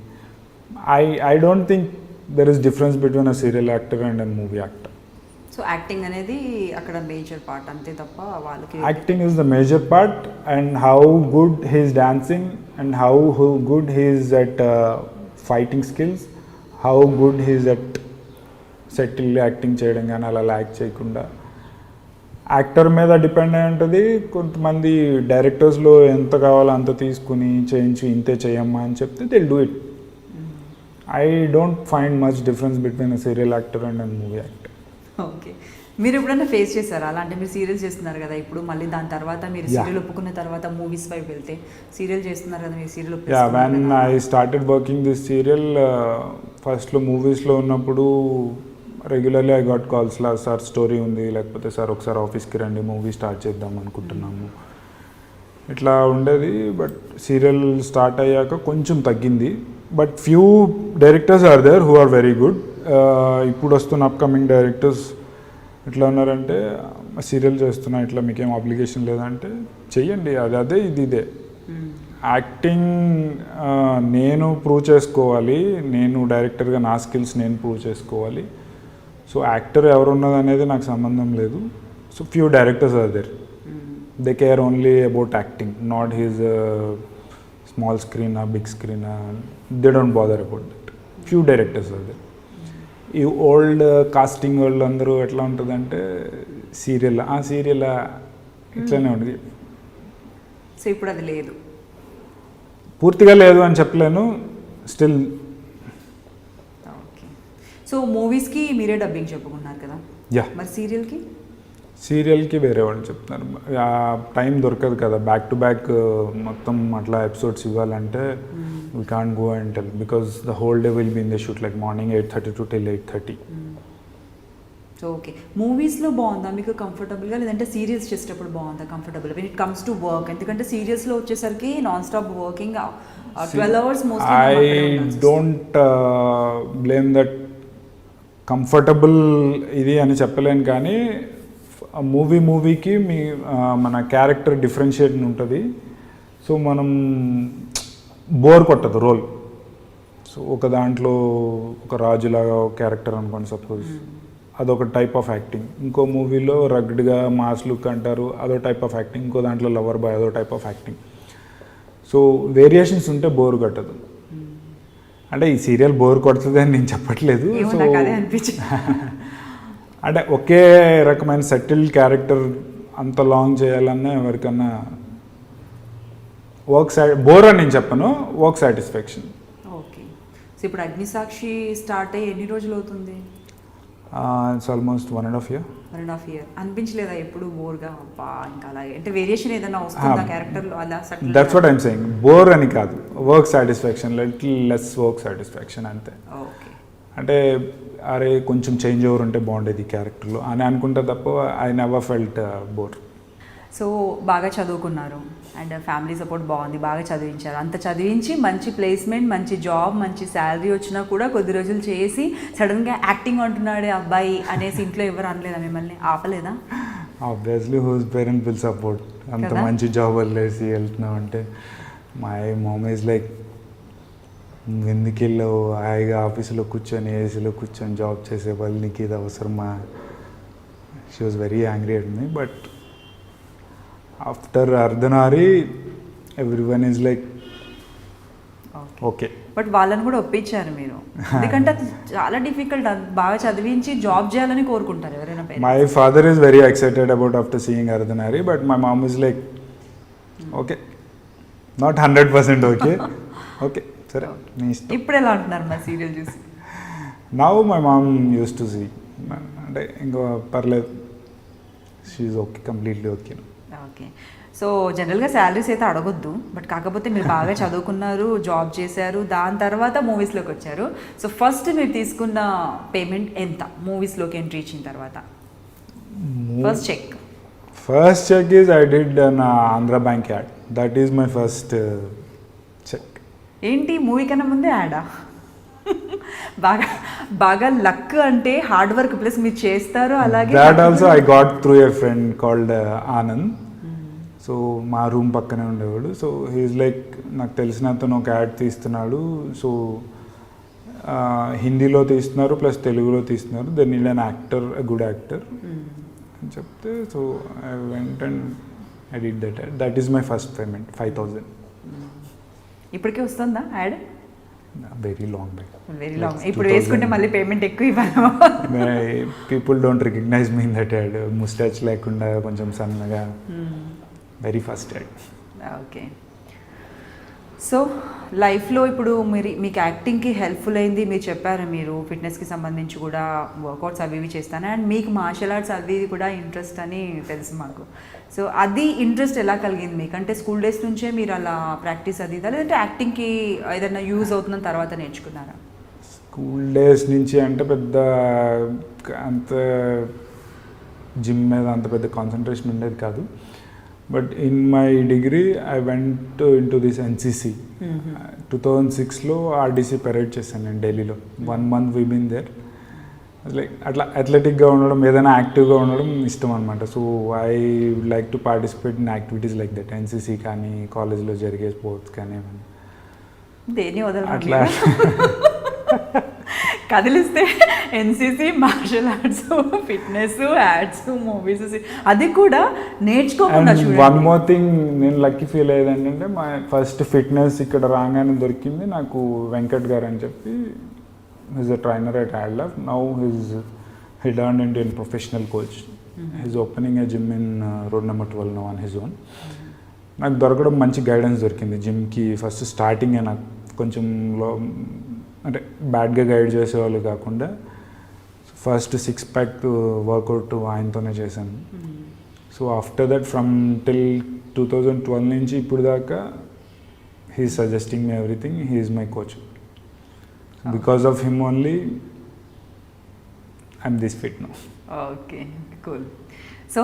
I don't think there is difference between a serial actor and a movie actor. So acting అనేది అక్కడ మేజర్ పార్ట్ అంతే తప్ప వాళ్ళకి acting is the major part and how good he's dancing and how good he's at fighting skills, how good he's at settle acting చేయడం కానీ అలా ల్యాక్ చేయకుండా actor మీద డిపెండ్ అయి ఉంటుంది. కొంతమంది డైరెక్టర్స్లో ఎంత కావాలో అంత తీసుకుని చేయించి ఇంతే చేయమ్మా అని చెప్తే they will do it. I don't find much difference between a serial actor and a movie actor. Okay, మీరు ఎప్పుడైనా ఫేస్ చేశారా అలా? అంటే మీరు సీరియల్ చేస్తున్నారు కదా ఇప్పుడు, మళ్ళీ దాని తర్వాత మీరు సీరియల్ ఒప్పుకున్న తర్వాత మూవీస్ వైపు వెళ్తే సీరియల్ చేస్తున్నారు కదా మీరు, serial when I started working this serial, ఫస్ట్లో మూవీస్లో ఉన్నప్పుడు regularly I got calls law, sir story ఉంది, లేకపోతే సార్ ఒకసారి ఆఫీస్కి రండి మూవీ స్టార్ట్ చేద్దాం అనుకుంటున్నాము, ఇట్లా ఉండేది. బట్ సీరియల్ స్టార్ట్ అయ్యాక కొంచెం తగ్గింది. But few directors are there who are very good. ఇప్పుడు వస్తున్న అప్కమింగ్ డైరెక్టర్స్ ఎట్లా ఉన్నారంటే, సీరియల్ చేస్తున్నా ఇట్లా మీకేం అప్లికేషన్ లేదంటే చెయ్యండి, అదే ఇది ఇదే. యాక్టింగ్ నేను ప్రూవ్ చేసుకోవాలి, నేను డైరెక్టర్గా నా స్కిల్స్ నేను ప్రూవ్ చేసుకోవాలి. సో యాక్టర్ ఎవరున్నది అనేది నాకు సంబంధం లేదు. So few directors are there, they care only about acting, not he's small screen big screen, they don't bother about that. Few directors are there. ఈ ఓల్డ్ కాస్టింగ్ వాళ్ళు అందరూ ఎట్లా ఉంటుందంటే సీరియల్ ఇట్లానే ఉంటుంది. సో ఇప్పుడు అది లేదు, పూర్తిగా లేదు అని చెప్పలేను, స్టిల్. ఓకే, సో మూవీస్కి మీరే డబ్బింగ్ చెప్పుకున్నారు కదా, యా. మరి సీరియల్కి వేరే వాళ్ళు చెప్తున్నారు. టైం దొరకదు కదా, బ్యాక్ టు బ్యాక్ మొత్తం అట్లా ఎపిసోడ్స్ ఇవ్వాలంటే we can't go and tell because the whole day will be in the shoot, like morning 8:30 to till 8:30. So okay, మూవీస్లో బాగుందా మీకు కంఫర్టబుల్గా, లేదంటే సీరియల్స్ చేసేటప్పుడు బాగుందా comfortable when it comes to work? ఎందుకంటే సీరియల్స్లో వచ్చేసరికి non stop working 12 hours mostly. I don't blame that comfortable ఇది అని చెప్పలేను, కానీ మూవీకి మన క్యారెక్టర్ డిఫరెన్షియేట్ ఉంటుంది. సో మనం బోర్ కొట్టదు రోల్. సో ఒక దాంట్లో ఒక రాజులాగా ఒక క్యారెక్టర్ అనుకోండి సపోజ్, అదొక టైప్ ఆఫ్ యాక్టింగ్. ఇంకో మూవీలో రగ్డ్గా మాస్ లుక్ అంటారు, అదో టైప్ ఆఫ్ యాక్టింగ్. ఇంకో దాంట్లో లవర్ బాయ్, అదో type of acting. So variations ఉంటే బోర్ కొట్టదు. అంటే ఈ సీరియల్ బోర్ కొడుతుంది అని నేను చెప్పట్లేదు. సో అంటే ఒకే రకమైన సెటిల్ క్యారెక్టర్ అంత లాంగ్ చేయాలన్నా ఎవరికన్నా బోర్ అని నేను చెప్పను, వర్క్ సాటిస్ఫాక్షన్. ఓకే, సో ఇప్పుడు అగ్నిసాక్షి స్టార్ట్ అయ్యి ఎన్ని రోజులు అవుతుంది? It's almost 1.5 year. 1.5 year అనిపించలేదా ఎప్పుడు బోర్గా? అబ్బా ఇంకా అలాగే అంటే వేరియేషన్ ఏదైనా వస్తుందా క్యారెక్టర్లో అలా? That's what I'm saying, bore అని కాదు, work satisfaction, little less work satisfaction అంతే. ఓకే, అంటే అరే కొంచెం చేంజ్ ఓవర్ ఉంటే బాగుండేది క్యారెక్టర్లో అని అనుకుంటే తప్ప I never felt bore. So బాగా చదువుకున్నారు అండ్ ఫ్యామిలీ సపోర్ట్ బాగుంది, బాగా చదివించారు. అంత చదివించి మంచి ప్లేస్మెంట్, మంచి జాబ్, మంచి శాలరీ వచ్చినా కూడా కొద్ది రోజులు చేసి సడన్గా యాక్టింగ్ అంటున్నాడే అబ్బాయి అనేసి ఇంట్లో ఎవరు అనలేదా మిమ్మల్ని? ఆపలేదా? Obviously whose parent will support. అంత మంచి జాబ్ వదిలేసి వెళ్తున్నావు అంటే మై మామ్ ఈజ్ లైక్, ఎందుకు వెళ్ళావు, హాయిగా ఆఫీసులో కూర్చొని ఏసీలో కూర్చొని జాబ్ చేసే వాళ్ళు, నీకు ఇది అవసరమా? She was very angry at me. But after అర్ధనారి everyone is like okay. But వాళ్ళని కూడా ఒప్పించారు మీరు, ఎందుకంటే అది చాలా డిఫికల్ట్. బాగా చదివించి జాబ్ చేయాలని కోరుకుంటారు ఎవరైనా. My father is very excited about after seeing Ardhanari, but my mom is like okay, not 100% okay. Okay సరే నీ ఇష్టం. ఇప్పుడు ఎలా అంటున్నారు మా సీరియల్ చూసి? Now my mom use to see, అంటే ఇంకా పర్లేదు, she is okay, completely okay. Okay, so జనరల్గా శాలరీస్ అయితే అడగొద్దు, బట్ కాకపోతే మీరు బాగా చదువుకున్నారు, జాబ్ చేశారు, దాని తర్వాత మూవీస్లోకి వచ్చారు. సో ఫస్ట్ మీరు తీసుకున్న పేమెంట్ ఎంత మూవీస్లోకి ఎంట్రీ ఇచ్చిన తర్వాత? First check is I did an Andhra Bank ad. That is my first check. ఏంటి మూవీ కన్నా ముందే యాడా? బాగా బాగా లక్ అంటే హార్డ్ వర్క్ ప్లస్ మీరు చేస్తారు. అలాగే that also I got through a friend called Anand. So మా రూమ్ పక్కనే ఉండేవాడు. సో హీఈస్ లైక్ నాకు తెలిసిన అతను ఒక యాడ్ తీస్తున్నాడు. సో హిందీలో తీస్తున్నారు ప్లస్ తెలుగులో తీస్తున్నారు. Then need an actor, good actor అని చెప్తే so I went and I did that ad. That is my first payment 5,000. ఇప్పటికే వస్తుందా ad? Very long back. Very long. ఇప్పుడు వేసుకుంటే మళ్ళీ పేమెంట్ ఎక్కువ ఇవ్వాలి. People don't recognise me in that ad. Moustache లేకుండా కొంచెం సన్నగా, very first ad. Okay. So లైఫ్లో ఇప్పుడు మీకు యాక్టింగ్కి హెల్ప్ఫుల్ అయింది మీరు చెప్పారు. మీరు ఫిట్నెస్కి సంబంధించి కూడా వర్కౌట్స్ అవి ఇవి చేస్తాను, అండ్ మీకు మార్షల్ ఆర్ట్స్ అవి కూడా ఇంట్రెస్ట్ అని తెలుసు మాకు. సో అది ఇంట్రెస్ట్ ఎలా కలిగింది మీకు? అంటే స్కూల్ డేస్ నుంచే మీరు అలా ప్రాక్టీస్ అది ఇదా, లేదంటే యాక్టింగ్కి ఏదైనా యూజ్ అవుతుందని తర్వాత నేర్చుకున్నారా? స్కూల్ డేస్ నుంచి అంటే పెద్ద అంత జిమ్ మీద అంత పెద్ద కాన్సన్ట్రేషన్ ఉండేది కాదు. But in my degree I went in to this NCC. 2006లో ఆర్డీసీ పెరేడ్ చేశాను నేను ఢిల్లీలో. 1 month we been there. Like అట్లా అథ్లెటిక్గా ఉండడం, ఏదైనా యాక్టివ్గా ఉండడం ఇష్టం అనమాట. So I would like to participate in activities like that. NCC కానీ, కాలేజ్లో జరిగే స్పోర్ట్స్ కానీ దేని అట్లా కదిలిస్తే NCC, martial arts, fitness, ads, movies, అది కూడా నేర్చుకోకుండా. వన్ మోర్ థింగ్ నేను లక్కీ ఫీల్ అయ్యేది ఏంటంటే, మా ఫస్ట్ ఫిట్నెస్ ఇక్కడ రాగానే దొరికింది నాకు వెంకట్ గారు అని చెప్పి. Is a trainer at Adlove. Now he turned into an professional coach. He's opening a gym in road number 12 now on his own. నాకు దొరకడం మంచి గైడెన్స్ దొరికింది జిమ్కి. ఫస్ట్ స్టార్టింగే నాకు కొంచెం అంటే బ్యాడ్గా గైడ్ చేసేవాళ్ళు కాకుండా ఫస్ట్ 6 pack వర్కౌట్ ఆయనతోనే చేశాను. So after that from till 2012 నుంచి ఇప్పుడు దాకా he suggesting me everything. He is my coach. Because of him only I'm this fit now. Okay, cool. So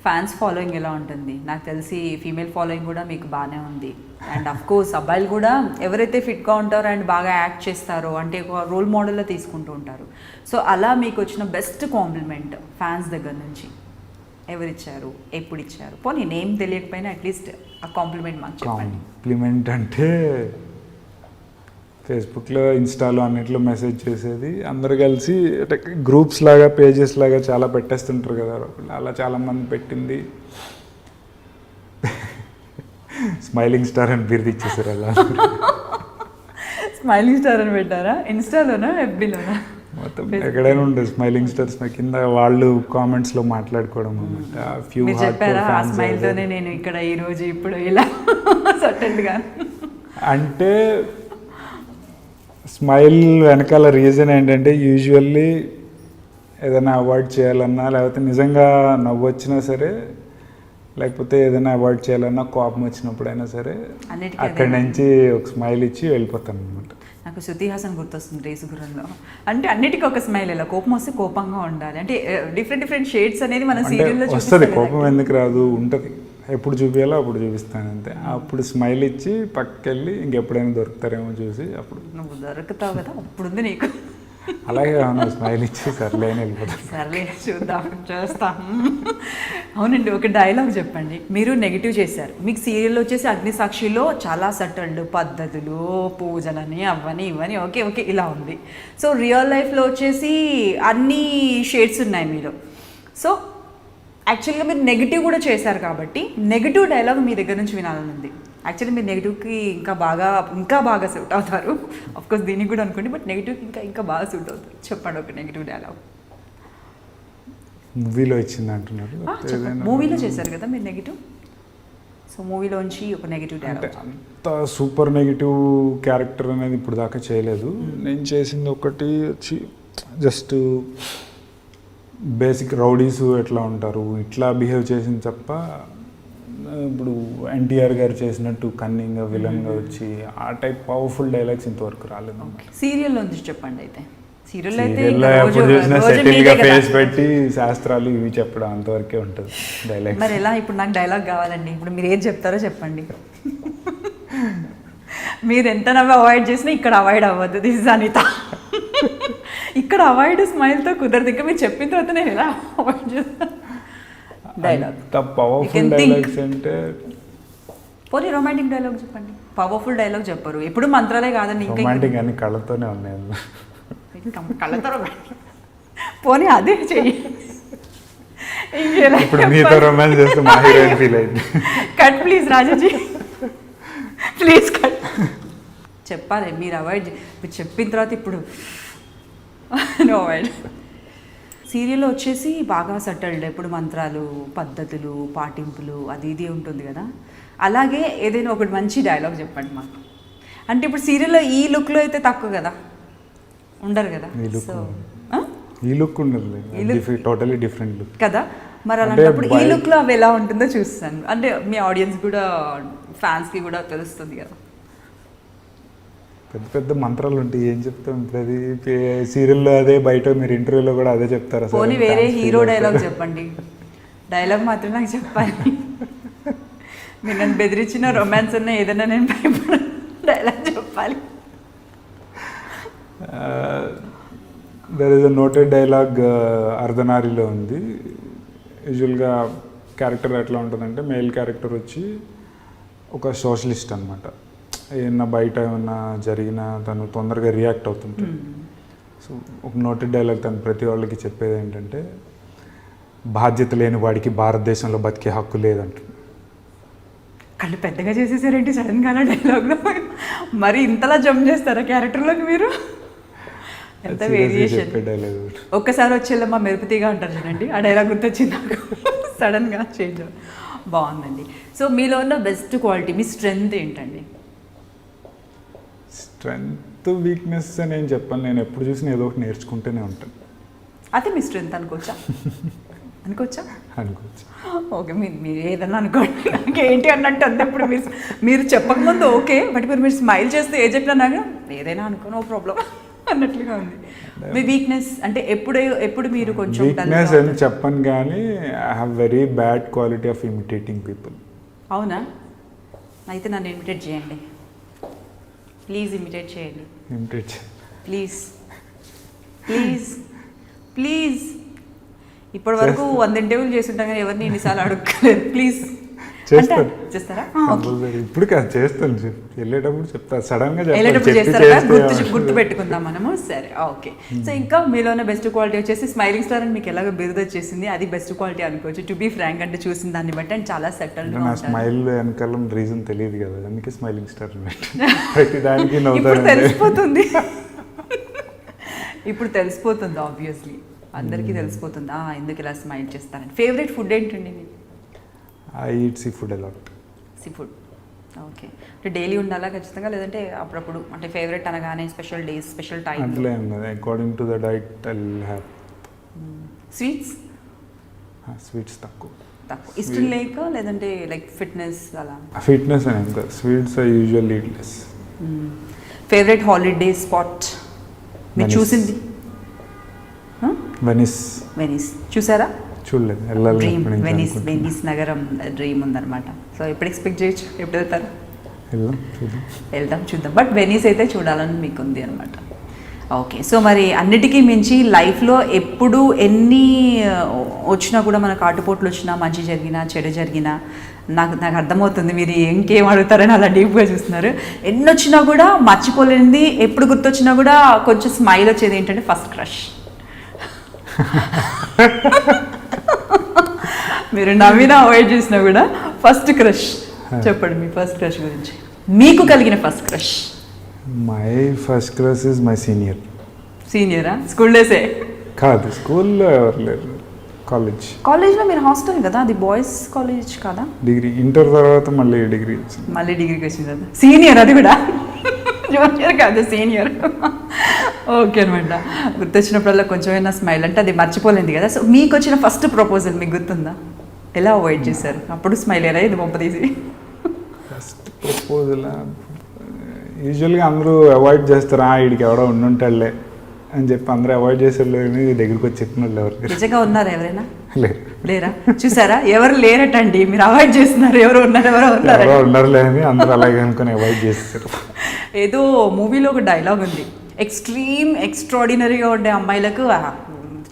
fans following ఎలా ఉంటుంది? నాకు తెలిసి ఫీమేల్ ఫాలోయింగ్ కూడా మీకు బాగానే ఉంది. అండ్ అఫ్ కోర్స్ అబ్బాయిలు కూడా ఎవరైతే ఫిట్గా ఉంటారో అండ్ బాగా యాక్ట్ చేస్తారో అంటే ఒక రోల్ మోడల్లో తీసుకుంటూ ఉంటారు. సో అలా మీకు వచ్చిన బెస్ట్ కాంప్లిమెంట్ ఫ్యాన్స్ దగ్గర నుంచి ఎవరిచ్చారు, ఎప్పుడు ఇచ్చారు? పోనీ నేమ్ తెలియకపోయినా అట్లీస్ట్ ఆ కాంప్లిమెంట్ మాకు చెప్పండి. కాంప్లిమెంట్ అంటే ఫేస్బుక్లో, ఇన్స్టాలో అన్నిట్లో మెసేజ్ చేసేది. అందరు కలిసి అంటే గ్రూప్స్ లాగా, పేజెస్ లాగా చాలా పెట్టేస్తుంటారు కదా, అలా చాలామంది పెట్టింది. స్మైలింగ్ స్టార్ అని బిరుదు ఇచ్చేసారు. అలా స్మైలింగ్ స్టార్ అని పెట్టారా? ఇన్స్టాలోనా, ఎఫ్బీలోనా? మొత్తం ఎక్కడైనా ఉంటుంది స్మైలింగ్ స్టార్స్. కింద వాళ్ళు కామెంట్స్లో మాట్లాడుకోవడం అనమాట. ఫ్యూ చెప్పారా ఆ స్మైల్తోనే నేను ఇక్కడ ఈరోజు ఇప్పుడు ఇలా సటన్గా? అంటే స్మైల్ వెనకాల రీజన్ ఏంటంటే, యూజువల్లీ ఏదైనా అవాయిడ్ చేయాలన్నా, లేకపోతే నిజంగా నవ్వు వచ్చినా సరే, లేకపోతే ఏదైనా అవాయిడ్ చేయాలన్నా, కోపం వచ్చినప్పుడైనా సరే అక్కడి నుంచి ఒక స్మైల్ ఇచ్చి వెళ్ళిపోతాను అనమాట. నాకు శృతి హాసన్ గుర్తొస్తుంది రేసుగురంలో. అంటే అన్నిటికీ ఒక స్మైల్, ఇలా కోపం వస్తే కోపంగా ఉండాలి అంటే డిఫరెంట్ షేడ్స్ అనేది మన సీరియల్లో వస్తుంది. కోపం ఎందుకు రాదు, ఉంటుంది. ఎప్పుడు చూపించాలో అప్పుడు చూపిస్తాను అంతే. అప్పుడు స్మైల్ ఇచ్చి పక్కకెళ్ళి ఇంకెప్పుడైనా దొరుకుతారేమో చూసి అప్పుడు. నువ్వు దొరుకుతావు కదా, అప్పుడుంది నీకు. అలాగే అవును, స్మైల్ ఇచ్చి సర్లే అని వెళ్ళిపోతాను. సర్లే చూద్దాం, చేస్తాం. అవునండి, ఒక డైలాగ్ చెప్పండి. మీరు నెగిటివ్ చేశారు, మీకు సీరియల్లో వచ్చేసి అగ్నిసాక్షిలో చాలా సటల్డ్ పద్ధతులు, పూజలని, అవని ఇవని, ఓకే ఓకే ఇలా ఉంది. సో రియల్ లైఫ్లో వచ్చేసి అన్ని షేడ్స్ ఉన్నాయి మీలో. సో యాక్చువల్గా మీరు నెగిటివ్ కూడా చేశారు కాబట్టి నెగిటివ్ డైలాగ్ మీ దగ్గర నుంచి వినాలని ఉంది. యాక్చువల్లీ మీరు నెగిటివ్కి ఇంకా బాగా సూట్ అవుతారు. అఫ్కోర్స్ దీనికి కూడా అనుకోండి, బట్ నెగిటివ్కి ఇంకా బాగా సూట్ అవుతారు. చెప్పండి ఒక నెగిటివ్ డైలాగ్. మూవీలో ఇచ్చింది అంటున్నారు. మూవీలో చేశారు కదా మీరు నెగిటివ్. సో మూవీలోంచి ఒక నెగిటివ్ డైలాగ్. అంత సూపర్ నెగిటివ్ క్యారెక్టర్ అనేది ఇప్పుడు దాకా చేయలేదు. నేను చేసింది ఒకటి వచ్చి జస్ట్ బేసిక్ రౌడీస్ ఎట్లా ఉంటారు ఇట్లా బిహేవ్ చేసింది తప్ప ఇప్పుడు ఎన్టీఆర్ గారు చేసినట్టు కన్నింగ్గా విలన్గా వచ్చి ఆ టైప్ పవర్ఫుల్ డైలాగ్స్ ఇంతవరకు రాలేదు. సీరియల్లో నుంచి చెప్పండి అయితే. సీరియల్లో అయితే సీరియల్లో ఇంకా ఎప్పుడు రోజు చూసినా రోజు సెటిల్గా మీదే కదా. ఫేస్ పెట్టి శాస్త్రాలు ఇవి చెప్పడం అంతవరకే ఉంటుంది డైలాగ్స్. మరి ఎలా ఇప్పుడు నాకు డైలాగ్ కావాలండి, ఇప్పుడు మీరు ఏం చెప్తారో చెప్పండి. మీరు ఎంత నవ్వు అవాయిడ్ చేసినా ఇక్కడ అవాయిడ్ అవ్వద్దు. This is Anitha. ఇక్కడ అవాయిడ్ స్మైల్తో కుదరదు. ఇంకా మీరు చెప్పిన తర్వాత నేను ఎలా అవాయిడ్ చేస్తాను డైలాగ్. పవర్ఫుల్ డైలాగ్స్ అంటే పోనీ రొమాంటిక్ డైలాగ్ చెప్పండి. పవర్ఫుల్ డైలాగ్ చెప్పరు, ఎప్పుడు మంత్రాలే కాదండి. ఇంకా రొమాంటిక్ అన్ని కళ్ళతోనే ఉన్నాయి. కళ్ళతో రొమాంటిక్. పోనీ అదే చెయ్యి. ఇప్పుడు మీతో రొమాన్స్ చేస్తే మా హీరోయిన్ ఫీల్ అయింది. Cut please Rajaji, please cut. చెప్పాలి మీరు అవాయిడ్ మీరు చెప్పిన తర్వాత ఇప్పుడు నో అవాయిడ్. సీరియల్లో వచ్చేసి బాగా సెటిల్డ్, ఎప్పుడు మంత్రాలు, పద్ధతులు, పాటింపులు అది ఇది ఉంటుంది కదా. అలాగే ఏదైనా ఒకటి మంచి డైలాగ్ చెప్పండి మాకు. అంటే ఇప్పుడు సీరియల్లో ఈ లుక్లో అయితే తక్కువ కదా, ఉండరు కదా. సో ఈ లుక్ ఉండదు, టోటలీ డిఫరెంట్ లుక్ కదా. మరి అలాంటప్పుడు ఈ లుక్లో అవి ఎలా ఉంటుందో చూస్తాను. అంటే మీ ఆడియన్స్ కూడా, ఫ్యాన్స్కి కూడా తెలుస్తుంది కదా. పెద్ద పెద్ద మంత్రాలు ఉంటాయి, ఏం చెప్తాం ఇప్పుడు. అది సీరియల్లో అదే, బయట మీరు ఇంటర్వ్యూలో కూడా అదే చెప్తారా? పోనీ వేరే హీరో డైలాగ్ చెప్పండి. డైలాగ్ మాత్రం నాకు చెప్పాలి. మీరు నన్ను బెదిరించిన రొమాన్స్ ఉన్న ఏదైనా నేను భయపడ డైలాగ్ చెప్పాలి. There is a noted dialogue అర్ధనారిలో ఉంది. యూజువల్గా క్యారెక్టర్ ఎట్లా ఉంటుందంటే, మేల్ క్యారెక్టర్ వచ్చి ఒక సోషలిస్ట్ అనమాట. ఏమన్నా బయట ఏమన్నా జరిగినా తను తొందరగా రియాక్ట్ అవుతుంటాడు. సో ఒక నోటెడ్ డైలాగ్ తను ప్రతి వాళ్ళకి చెప్పేది ఏంటంటే, బాధ్యత లేని వాడికి భారతదేశంలో బతికే హక్కు లేదంట. కళ్ళు పెద్దగా చేసేసారేంటి సడన్గా అలా డైలాగ్లో? మరి ఇంతలా జంప్ చేస్తారా క్యారెక్టర్లోకి మీరు? ఎంత వేరియేషన్. ఒక్కసారి వచ్చేళ్ళమ్మా మెరుపుతీగా అంటారు చూడండి, ఆ డైలాగ్ గుర్తొచ్చింది నాకు. సడన్గా చేంజ్ బాగుందండి. సో మీలో ఉన్న బెస్ట్ క్వాలిటీ, మీ స్ట్రెంగ్త్ ఏంటండి? స్ట్రెంగ్త్ వీక్నెస్ అని ఏం చెప్పాను, నేను ఎప్పుడు చూసినా ఏదో ఒకటి నేర్చుకుంటూనే ఉంటాను. అదే మీ స్ట్రెంగ్త్ అనుకోవచ్చా? అనుకోవచ్చా? అనుకోవచ్చు. ఓకే, మీరు ఏదన్నా అనుకోండి, నాకేంటి అన్నట్టు అంతే. ఇప్పుడు మీరు చెప్పకముందు ఓకే, బట్ మీరు స్మైల్ చేస్తే ఏ చెప్పినా నాకు ఏదైనా అనుకో, నో ప్రాబ్లం అన్నట్లుగా ఉంది. మీ వీక్నెస్ అంటే ఎప్పుడు మీరు కొంచెం వీక్నెస్ అని చెప్పను, కానీ I have very bad quality of imitating people. అవునా? అయితే నన్ను ఇమిటేట్ చేయండి ప్లీజ్. ఇమిటేట్ చేయండి ప్లీజ్ ప్లీజ్ ప్లీజ్. ఇప్పటి వరకు 100 ఇంటర్వ్యూలు చేస్తుంటాం కానీ ఎవరిని ఎన్నిసార్లు అడుగులేదు. ప్లీజ్ చేస్తారా? ఇప్పుడు కాదు, చేస్తాను. వెళ్ళేటప్పుడు చెప్తా, సడన్ గా వెళ్ళేటప్పుడు చేస్తారా? గుర్తు పెట్టుకుందాం మనము. సరే, ఓకే. సో ఇంకా మీలోనే బెస్ట్ క్వాలిటీ వచ్చేసి స్మైలింగ్ స్టార్ అని మీకు ఎలాగో బిరుదు వచ్చేసింది, అది బెస్ట్ క్వాలిటీ అనుకోవచ్చు. టు బీ ఫ్రాంక్, అంటే చూసిన దాన్ని బట్టి అండ్ చాలా సెటిల్డ్. నా స్మైల్ వెనకాల రీజన్ తెలియదు కదా, అందుకే స్మైలింగ్ స్టార్ ప్రతి దానికి ఇప్పుడు తెలిసిపోతుంది. ఇప్పుడు తెలిసిపోతుంది, ఆబ్వియస్లీ అందరికీ తెలిసిపోతుంది ఎందుకు ఇలా స్మైల్ చేస్తారని. ఫేవరెట్ ఫుడ్ ఏంటండి? I eat sea food allot. Sea food, okay. అంటే డైలీ ఉండాలా ఖచ్చితంగా, లేదంటే అప్పుడప్పుడు? అంటే ఫేవరెట్ అనగానే స్పెషల్ డేస్, స్పెషల్ టైం అట్లా ఏం లేదు. According to the diet I will have. Sweets? Sweets తక్కువ ఇష్టం లేక, లేదంటే లైక్ ఫిట్నెస్ అలా? ఫిట్నెస్ అని ఏం కాదు, sweets I usually eat less. Favourite holiday spot మీరు చూసింది? వెనిస్ చూసారా? చూడలేదు, డ్రీమ్. వెనిస్ నగరం డ్రీమ్ ఉందన్నమాట. సో ఎప్పుడు ఎక్స్పెక్ట్ చేయొచ్చు? ఎప్పుడు వెళ్తారు? వెళ్దాం, చూద్దాం. బట్ వెనిస్ అయితే చూడాలని మీకు ఉంది అనమాట. ఓకే. సో మరి అన్నిటికీ మించి లైఫ్లో ఎప్పుడు ఎన్ని వచ్చినా కూడా, మనకు ఆటుపోట్లు వచ్చినా, మంచి జరిగినా చెడు జరిగినా, నాకు అర్థమవుతుంది మీరు ఇంకేం అడుగుతారని అలా డీప్గా చూస్తున్నారు. ఎన్ని వచ్చినా కూడా మర్చిపోలేనిది, ఎప్పుడు గుర్తొచ్చినా కూడా కొంచెం స్మైల్ వచ్చేది ఏంటంటే ఫస్ట్ క్రష్. మీరు నవ్వినా అవాయిడ్ చేసినా కూడా ఫస్ట్ క్రష్ చెప్పండి. మీ ఫస్ట్ క్రష్ గురించి, మీకు కలిగిన first crush. My first crush is my senior. సీనియరా? స్కూల్ డేసే కాదు, స్కూల్లో ఎవరు లేరు. కాలేజ్లో మీరు హాస్టల్ కదా, అది బాయ్స్ కాలేజ్ కదా? డిగ్రీ, ఇంటర్ తర్వాత మళ్ళీ డిగ్రీకి వచ్చింది కదా. సీనియర్, అది కూడా జూనియర్ కాదు, సీనియర్. ఓకే అనమాట. గుర్తొచ్చినప్పుడల్లా కొంచెమైనా స్మైల్, అంటే అది మర్చిపోలేదు కదా. సో మీకు వచ్చిన ఫస్ట్ ప్రపోజల్ మీకు గుర్తుందా? ఎలా అవాయిడ్ చేశారు? అప్పుడు స్మైల్ ఎలా ఇది పంపదీసి? ఫస్ట్ ప్రపోజల్ యూజువల్గా అందరూ అవాయిడ్ చేస్తారు, వీడికి ఎవడో ఉండుంటాడులే అని చెప్పి అందరూ అవాయిడ్ చేసేవాళ్ళు, కానీ దగ్గరికి వచ్చి చెప్పిన వాళ్ళు ఎవరికి నిజంగా ఉన్నారా ఎవరైనా? లేరు. లేరా? చూసారా, ఎవరు లేరటండి, మీరు అవాయిడ్ చేస్తున్నారు. ఎవరు ఉన్నారు? ఎవరో ఉన్నారులే అని అందరూ అలాగే అనుకుని అవాయిడ్ చేస్తారు. ఏదో మూవీలో ఒక డైలాగ్ ఉంది, ఎక్స్ట్రీమ్ ఎక్స్ట్రాడినరీగా ఉండే అమ్మాయిలకు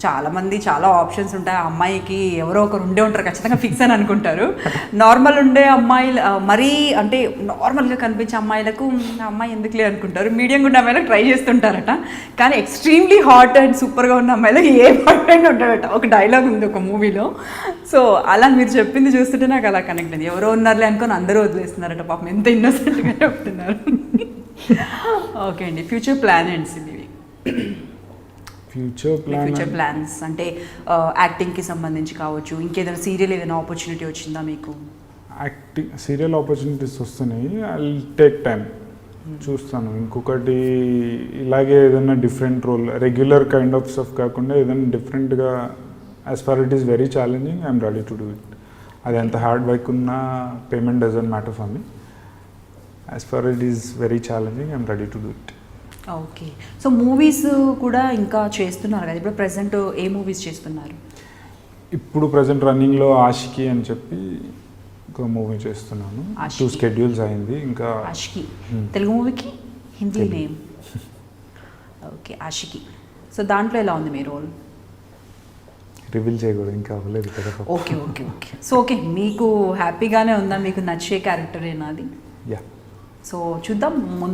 చాలామంది చాలా ఆప్షన్స్ ఉంటాయి, ఆ అమ్మాయికి ఎవరో ఒకరు ఉండే ఉంటారు ఖచ్చితంగా ఫిక్స్ అని అనుకుంటారు. నార్మల్ ఉండే అమ్మాయిలు మరీ అంటే నార్మల్గా కనిపించే అమ్మాయిలకు ఆ అమ్మాయి ఎందుకులే అనుకుంటారు, మీడియంగా ఉండే అమ్మాయిలకు ట్రై చేస్తుంటారట. కానీ ఎక్స్ట్రీమ్లీ హాట్ అండ్ సూపర్గా ఉన్న అమ్మాయిలకు ఏ బాయ్ ఫ్రెండ్ ఉంటాడట, ఒక డైలాగ్ ఉంది ఒక మూవీలో. సో అలా మీరు చెప్పింది చూస్తుంటే నాకు అలా కనెక్ట్ అయింది. ఎవరో ఉన్నారులే అనుకొని అందరూ వదిలేస్తున్నారట, పాపం ఎంత ఇన్నోసెంట్గా చెప్తున్నారు. ఓకే అండి, ఫ్యూచర్ ప్లాన్ ఏంటి ఇవి? ఫ్యూచర్ ప్లాన్స్ అంటే యాక్టింగ్కి సంబంధించి కావచ్చు, ఇంకేదైనా సీరియల్ ఏదైనా ఆపర్చునిటీ వచ్చిందా మీకు? యాక్టింగ్ సీరియల్ ఆపర్చునిటీస్ వస్తున్నాయి, ఐ టేక్ టైం చూస్తాను. ఇంకొకటి ఇలాగే ఏదైనా different role, regular kind of stuff కాకుండా ఏదైనా డిఫరెంట్గా, as far it is very challenging, I'm ready to do it. అది ఎంత హార్డ్ వర్క్ ఉన్నా payment doesn't matter for me. As far it is very challenging, I'm ready to do it. Okay, so movies కూడా ఇంకా చేస్తున్నారు కదా, ఇప్పుడు present ఏ movies చేస్తున్నారు? ఇప్పుడు ప్రజెంట్ రన్నింగ్లో ఆషికి అని చెప్పి ఒక మూవీ చేస్తున్నాను. 2 schedules అయింది. ఇంకా ఆషికి తెలుగు మూవీకి Hindi name? Okay, Aashiqui. So దాంట్లో ఎలా ఉంది మీ రోల్? రివీల్ చేయకూడదు, ఇంకా అవ్వలేదు కదా. Okay okay okay, so okay, మీకు హ్యాపీగానే ఉందా? మీకు నచ్చే క్యారెక్టర్ ఏనాది? యా. సో చూద్దాం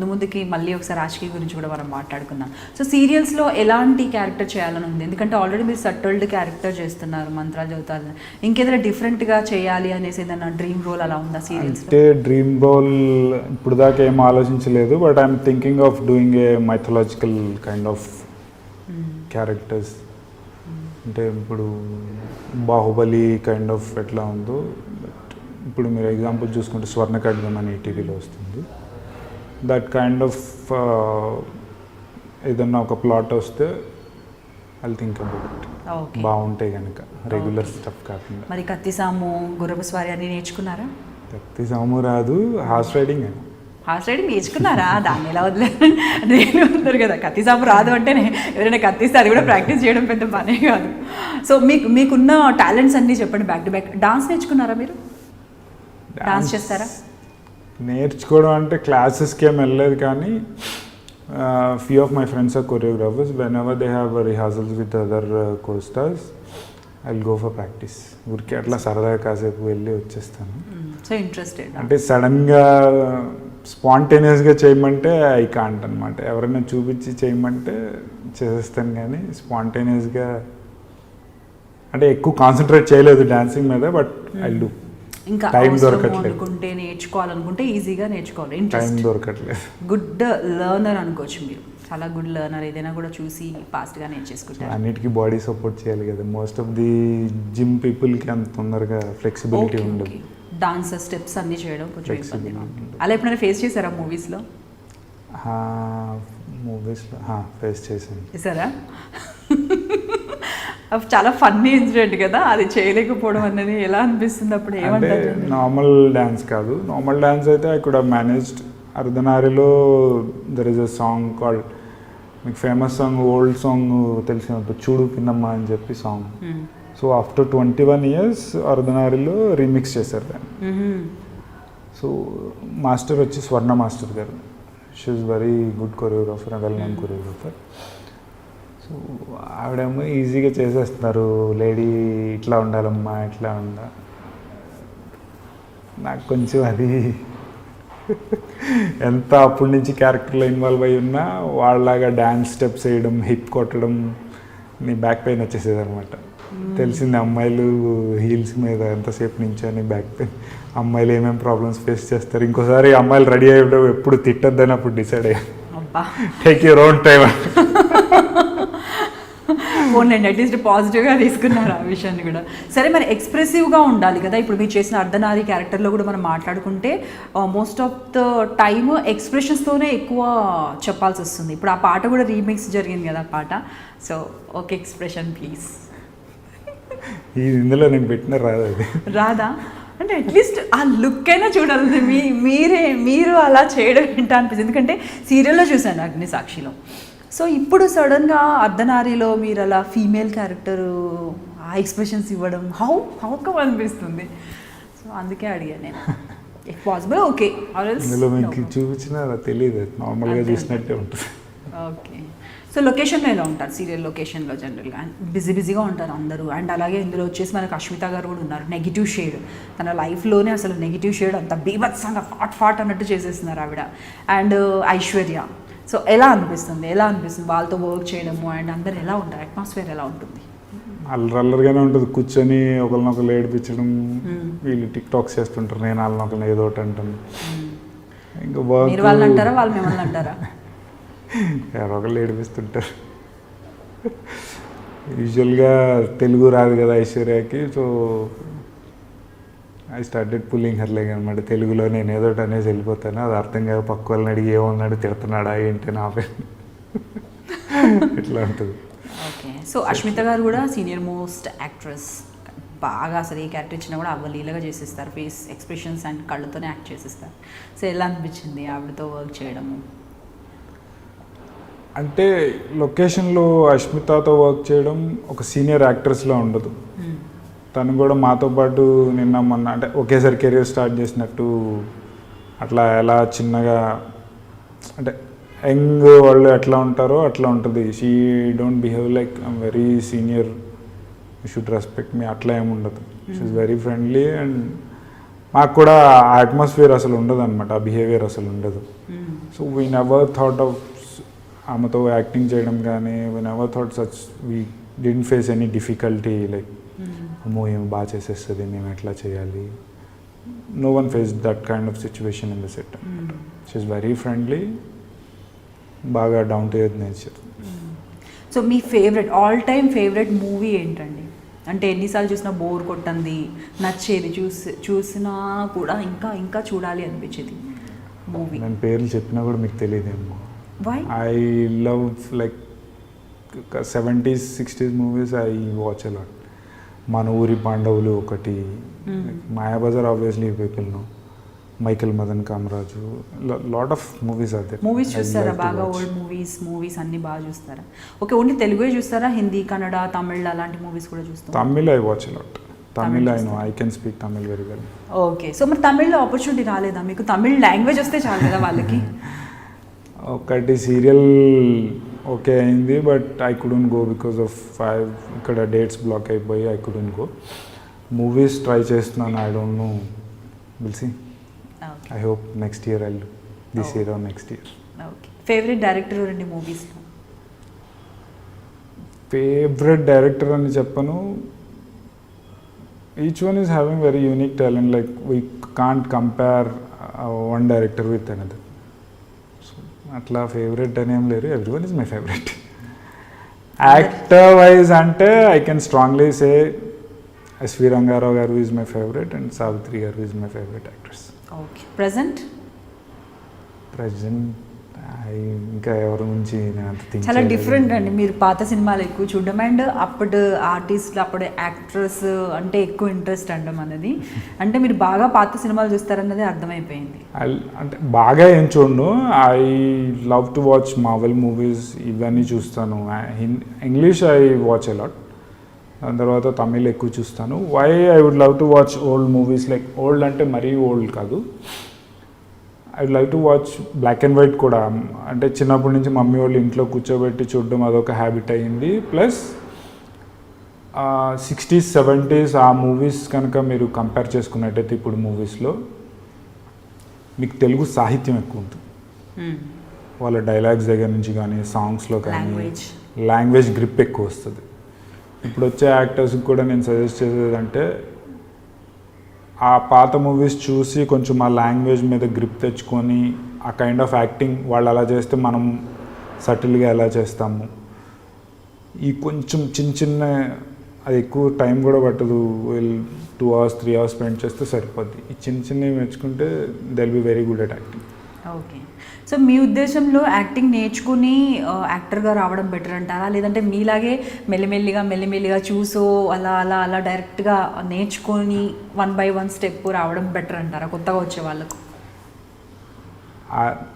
ముందుకి మళ్ళీ ఒకసారి ఆషికి గురించి కూడా మనం మాట్లాడుకుందాం. సో సీరియల్స్లో ఎలాంటి క్యారెక్టర్ చేయాలని ఉంది? ఎందుకంటే ఆల్రెడీ మీరు సట్టల్డ్ క్యారెక్టర్ చేస్తున్నారు, మంత్రాలు చదువుతారు, ఇంకేదైనా డిఫరెంట్గా చేయాలి అనేసి ఏదైనా డ్రీమ్ రోల్ అలా ఉందా సీరియల్స్? అంటే డ్రీమ్ రోల్ ఇప్పుడు దాకా ఏం ఆలోచించలేదు, but I'm thinking of doing a mythological kind of characters. అంటే ఇప్పుడు బాహుబలి కైండ్ ఆఫ్ ఎట్లా ఉందో, ఇప్పుడు మీరు ఎగ్జాంపుల్ చూసుకుంటే స్వర్ణ ఖడ్గం అని టీవీలో వస్తుంది, దట్ కైండ్ ఆఫ్ ఏదన్నా ఒక ప్లాట్ వస్తే ఐ థింక్ అబౌట్ ఇట్. బాగుంటాయి కనుక, రెగ్యులర్ స్టఫ్ కాకుండా. మరి కత్తిసాము, గుర్రపు స్వారీ అన్ని నేర్చుకున్నారా? కత్తిసాము రాదు, హార్స్ రైడింగ్. హార్స్ రైడింగ్ నేర్చుకున్నారా? దాన్ని ఎలా వదిలేదు, నేను ఉంటారు కదా, కత్తిసాము రాదు అంటే ఎవరైనా కత్తిస్తే అది కూడా ప్రాక్టీస్ చేయడం పెద్ద పనే కాదు. సో మీకున్న టాలెంట్స్ అన్నీ చెప్పండి బ్యాక్ టు బ్యాక్. డాన్స్ నేర్చుకున్నారా మీరు? డాన్స్ చేస్తారా? నేర్చుకోవడం అంటే క్లాసెస్కి ఏం వెళ్ళలేదు, కానీ few of my friends are choreographers. Whenever they have rehearsals with other costars I will go for practice. ఊరికి అట్లా సరదాగా కాసేపు వెళ్ళి వచ్చేస్తాను. సో ఇంట్రెస్టెడ్ అంటే సడన్గా స్పాంటేనియస్గా చేయమంటే ఐ కాంట్ అనమాట. ఎవరైనా చూపించి చేయమంటే చేసేస్తాను, కానీ స్పాంటేనియస్గా అంటే ఎక్కువ కాన్సన్ట్రేట్ చేయలేదు డాన్సింగ్ మీద, బట్ ఐ డూ. ఇంకా టైం దొరకట్లేదు, అనుకుంటే నేర్చుకోవాలనుకుంటే ఈజీగా నేర్చుకోవాలి, టైం దొరకట్లేదు. గుడ్ లెర్నర్ అనుకోవచ్చు మీరు, చాలా గుడ్ లెర్నర్. ఏదైనా కూడా చూసి ఫాస్ట్గా నేర్చేసుకుంటారు. అన్నిటికీ బాడీ సపోర్ట్ చేయాలి కదా, మోస్ట్ ఆఫ్ ది జిమ్ పీపుల్కి అంత తొందరగా ఫ్లెక్సిబిలిటీ ఉండదు. డాన్స్ స్టెప్స్ అన్నీ చేయడం కొంచెం ఇబ్బంది. అలా ఎప్పుడైనా ఫేస్ చేశారా మూవీస్లో? మూవీస్లో ఫేస్ చేశారా? చాలా ఫన్నీ ఇన్సిడెంట్ కదా, అది చేయలేకపోవడం అనేది ఎలా అనిపిస్తుంది అప్పుడు? ఏమంటారు? నార్మల్ డ్యాన్స్ కాదు, నార్మల్ డ్యాన్స్ అయితే ఐ కుడ్ హావ్ మేనేజ్డ్. అర్ధనారిలో there is a song called, మీకు ఫేమస్ సాంగ్, ఓల్డ్ సాంగ్ తెలిసినప్పుడు, చూడు పిన్నమ్మ అని చెప్పి సాంగ్. సో ఆఫ్టర్ 21 years అర్ధనారిలో రీమిక్స్ చేశారు దాన్ని. సో మాస్టర్ వచ్చి Swarna master garu, she is very good choreographer, well known choreographer. So ఆవిడేమో ఈజీగా చేసేస్తున్నారు, లేడీ ఇట్లా ఉండాలమ్మా ఇట్లా ఉండాలి. నాకు కొంచెం అది ఎంత అప్పటి నుంచి క్యారెక్టర్లో ఇన్వాల్వ్ అయ్యి ఉన్నా వాళ్ళలాగా డ్యాన్స్ స్టెప్స్ వేయడం, హిప్ కొట్టడం, నీ బ్యాక్ పెయిన్ వచ్చేసేది అనమాట. తెలిసింది అమ్మాయిలు హీల్స్ మీద ఎంతసేపు నుంచని బ్యాక్ పెయిన్, అమ్మాయిలు ఏమేమి ప్రాబ్లమ్స్ ఫేస్ చేస్తారు. ఇంకోసారి అమ్మాయిలు రెడీ అయ్యడం ఎప్పుడు తిట్టద్దని అప్పుడు డిసైడ్ అయ్యాను, టేక్ యూర్ ఓన్ టైమ్. పోన్లేండి, అట్లీస్ట్ పాజిటివ్గా తీసుకున్నారు ఆ విషయాన్ని కూడా. సరే, మరి ఎక్స్ప్రెసివ్గా ఉండాలి కదా. ఇప్పుడు మీరు చేసిన అర్ధనారి క్యారెక్టర్లో కూడా మనం మాట్లాడుకుంటే మోస్ట్ ఆఫ్ ద టైమ్ ఎక్స్ప్రెషన్స్తోనే ఎక్కువ చెప్పాల్సి వస్తుంది. ఇప్పుడు ఆ పాట కూడా రీమిక్స్ జరిగింది కదా ఆ పాట. So okay, expression please. ఇందులో నేను పెట్టిన రాదు అది. రాదా? అంటే అట్లీస్ట్ ఆ లుక్ అయినా చూడాలి. మీరు అలా చేయడం ఏంటా అనిపిస్తుంది. ఎందుకంటే సీరియల్లో చూశాను అగ్ని సాక్షిలో. సో ఇప్పుడు సడన్గా అర్ధనారిలో మీరు అలా ఫీమేల్ క్యారెక్టరు ఆ ఎక్స్ప్రెషన్స్ ఇవ్వడం హౌకం అనిపిస్తుంది. సో అందుకే అడిగాను నేను. If possible okay. ఇందులో మీకు చూపించినా తెలియదు, నార్మల్గా చూసినట్టే ఉంటుంది. ఓకే. సో లొకేషన్లో ఎలా ఉంటారు సీరియల్ లొకేషన్లో జనరల్గా? బిజీగా ఉంటారు అందరూ. అండ్ అలాగే ఇందులో వచ్చేసి మనకు అశ్మిత గారు కూడా ఉన్నారు. నెగిటివ్ షేడ్, తన లైఫ్లోనే అసలు నెగిటివ్ షేడ్ అంత బీభత్సంగా ఫాట్ అన్నట్టు చేసేస్తున్నారు ఆవిడ. అండ్ ఐశ్వర్య. సో ఎలా అనిపిస్తుంది వాళ్ళతో వర్క్ చేయడము? అండ్ అందరు ఎలా ఉంటారు, అట్మాస్ఫియర్ ఎలా ఉంటుంది? అల్లరిగానే ఉంటుంది. కూర్చొని ఒకరినొకరు ఏడిపించడం, వీళ్ళు టిక్ టాక్స్ చేస్తుంటారు, నేను వాళ్ళనొకరిని ఏదో ఒకటి అంటాను. ఇంకా మీరు వాళ్ళని అంటారా, వాళ్ళు మిమ్మల్ని అంటారా? ఎవరో ఒకళ్ళు ఏడిపిస్తుంటారు. యూజువల్గా తెలుగు రాదు కదా ఐశ్వర్యకి. So I started pulling her like అనమాట. తెలుగులో నేను ఏదో ఒకటి అనేసి వెళ్ళిపోతాను. అది అర్థం కాదు, పక్క వాళ్ళని అడిగి ఏమన్నాడు, తిడుతున్నాడా ఏంటి నా పేరు, ఇట్లా ఉంటుంది. ఓకే. సో అశ్మిత గారు కూడా సీనియర్ మోస్ట్ యాక్ట్రెస్. బాగా అసలు ఏ క్యారెక్టర్ ఇచ్చినా కూడా అవలీలగా చేసేస్తారు. ఫేస్ ఎక్స్ప్రెషన్స్ అండ్ కళ్ళతోనే యాక్ట్ చేసేస్తారు. సో ఎలా అనిపించింది ఆవిడతో వర్క్ చేయడము? అంటే లొకేషన్లో అశ్మితతో వర్క్ చేయడం ఒక సీనియర్ యాక్ట్రెస్లా ఉండదు. తను కూడా మాతో పాటు నిన్న మొన్న అంటే ఒకేసారి కెరీర్ స్టార్ట్ చేసినట్టు అట్లా ఎలా చిన్నగా అంటే యంగ్ వాళ్ళు ఎట్లా ఉంటారో అట్లా ఉంటుంది. She don't behave like I'm very senior, you should respect me, అట్లా ఏమి ఉండదు. She is very friendly. And మాకు కూడా ఆ అట్మాస్ఫియర్ అసలు ఉండదు అనమాట, ఆ బిహేవియర్ అసలు ఉండదు. So we never thought of ఆమెతో యాక్టింగ్ చేయడం కానీ, we never thought such, we didn't face any difficulty like అమ్మో ఏమి బాగా చేసేస్తుంది, మేము ఎట్లా చేయాలి. No one face that kind of situation in the set. She is very friendly, బాగా down to earth nature. So మీ favourite all time favourite movie ఏంటండి? అంటే ఎన్నిసార్లు చూసినా బోర్ కొట్టంది, నచ్చేది, చూసినా కూడా ఇంకా ఇంకా చూడాలి అనిపించేది మూవీ? నేను పేర్లు చెప్పినా కూడా మీకు తెలియదేమో. Why? I love like 70s 60s movies I watch a lot. Mana Oori Pandavulu ఒకటి, Mayabazar obviously people know, Michael Madan Kamaraju, lot of movies are there. Movies చూస్తారా బాగా? ఓల్డ్ మూవీస్ అన్ని బాగా చూస్తారా? ఓకే. ఓన్లీ తెలుగే చూస్తారా? హిందీ, కన్నడ, తమిళ్ అలాంటి మూవీస్ కూడా చూస్తారా? Tamil I watch lot. Tamil I know, I can speak Tamil very well. Okay. So మరి తమిళ్లో ఆపర్చునిటీ రాలేదా మీకు? తమిళ్ లాంగ్వేజ్ వస్తే చాలు కదా వాళ్ళకి. ఒకటి సీరియల్ ఓకే అయింది, but I couldn't go because of ఇక్కడ డేట్స్ బ్లాక్ అయిపోయి I couldn't go. Movies try చేస్తున్నాను, I don't know, will see. I hope next year I do, this year or next year. Okay. Favourite director ఎవరండి మూవీస్లో? Favourite director అని చెప్పను, each one is having very unique talent. Like we can't compare one director with another. అట్లా favourite అని ఏం లేరు, every one is my favourite. Actor wise అంటే I can strongly say SV Ranga Rao garu is my favourite and Savitri garu is my favourite actress. Okay. Present ఇంకా ఎవరి గురించి నేను అంత థింక్ చాలా డిఫరెంట్ అండి. మీరు పాత సినిమాలు ఎక్కువ చూడడం అండ్ అప్పుడు ఆర్టిస్టులు, అప్పుడు యాక్ట్రెస్ అంటే ఎక్కువ ఇంట్రెస్ట్ అండం అనేది, అంటే మీరు బాగా పాత సినిమాలు చూస్తారన్నది అర్థమైపోయింది. అంటే బాగా ఏం చూడను, I love to watch Marvel movies, ఇవన్నీ చూస్తాను. English I watch a lot. దాని తర్వాత తమిళ్ ఎక్కువ చూస్తాను. Why I would love to watch old movies, like old అంటే మరీ ఓల్డ్ కాదు, I would like to watch black and white కూడా. అంటే చిన్నప్పటి నుంచి మమ్మీ వాళ్ళు ఇంట్లో కూర్చోబెట్టి చూడడం అదొక హ్యాబిట్ అయ్యింది. ప్లస్ 60s 70s ఆ మూవీస్ కనుక మీరు కంపేర్ చేసుకున్నట్టయితే ఇప్పుడు మూవీస్లో మీకు తెలుగు సాహిత్యం ఎక్కువ ఉంటుంది. వాళ్ళ డైలాగ్స్ దగ్గర నుంచి కానీ సాంగ్స్లో కానీ లాంగ్వేజ్ గ్రిప్ ఎక్కువ వస్తుంది. ఇప్పుడు వచ్చే యాక్టర్స్కి కూడా నేను సజెస్ట్ చేసేదంటే ఆ పాత మూవీస్ చూసి కొంచెం ఆ లాంగ్వేజ్ మీద గ్రిప్ తెచ్చుకొని ఆ కైండ్ ఆఫ్ యాక్టింగ్ వాళ్ళు అలా చేస్తే మనం సటిల్గా ఎలా చేస్తాము, ఈ కొంచెం చిన్న అది ఎక్కువ టైం కూడా పట్టదు, 2 hours 3 hours స్పెండ్ చేస్తే సరిపోద్ది. ఈ చిన్నవి నేర్చుకుంటే they will be very good at acting. Okay. So మీ ఉద్దేశంలో యాక్టింగ్ నేర్చుకుని యాక్టర్గా రావడం బెటర్ అంటారా, లేదంటే మీలాగే మెల్లిమెల్లిగా చూసో అలా అలా అలా డైరెక్ట్గా నేర్చుకొని 1 by 1 స్టెప్ రావడం బెటర్ అంటారా కొత్తగా వచ్చే వాళ్ళకు?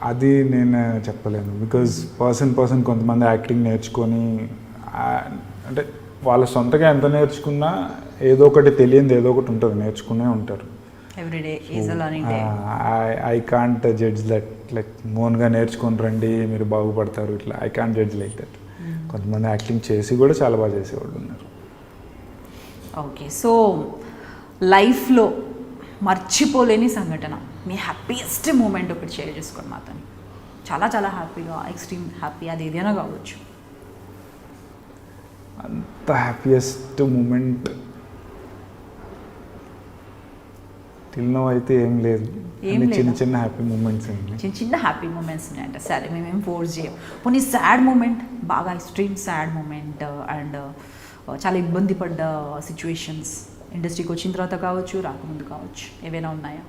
అది నేను చెప్పలేను. బికాజ్ పర్సన్ కొంతమంది యాక్టింగ్ నేర్చుకొని అంటే వాళ్ళ సొంతగా ఎంత నేర్చుకున్నా ఏదో ఒకటి తెలియంది ఏదో ఒకటి ఉంటుంది, నేర్చుకునే ఉంటారు. Everyday is a learning day. I can't judge that like మోన్గా నేర్చుకొని రండి మీరు బాగుపడతారు ఇట్లా. I can't judge like that. కొంతమంది యాక్టింగ్ చేసి కూడా చాలా బాగా చేసేవాళ్ళు ఉన్నారు. ఓకే, సో లైఫ్లో మర్చిపోలేని సంఘటన, మీ హ్యాపీయెస్ట్ మూమెంట్ ఒకటి షేర్ చేసుకోండి మాతో. చాలా చాలా హ్యాపీగా, ఎక్స్ట్రీమ్ హ్యాపీ, అది ఏదైనా కావచ్చు. అంత హ్యాపీయెస్ట్ మూమెంట్ తిన్నో అయితే ఏం లేదు. చిన్న చిన్న హ్యాపీ మూమెంట్స్ అండి. చిన్న హ్యాపీ మూమెంట్స్ ఉన్నాయంటే సరే మేమేం ఫోర్స్ చేయం. కొన్ని సాడ్ మూమెంట్, బాగా ఎక్స్ట్రీమ్ సాడ్ మూమెంట్ అండ్ చాలా ఇబ్బంది పడ్డ సిచ్యువేషన్స్ ఇండస్ట్రీకి వచ్చిన తర్వాత కావచ్చు, రాకముందు కావచ్చు, ఏవైనా ఉన్నాయా?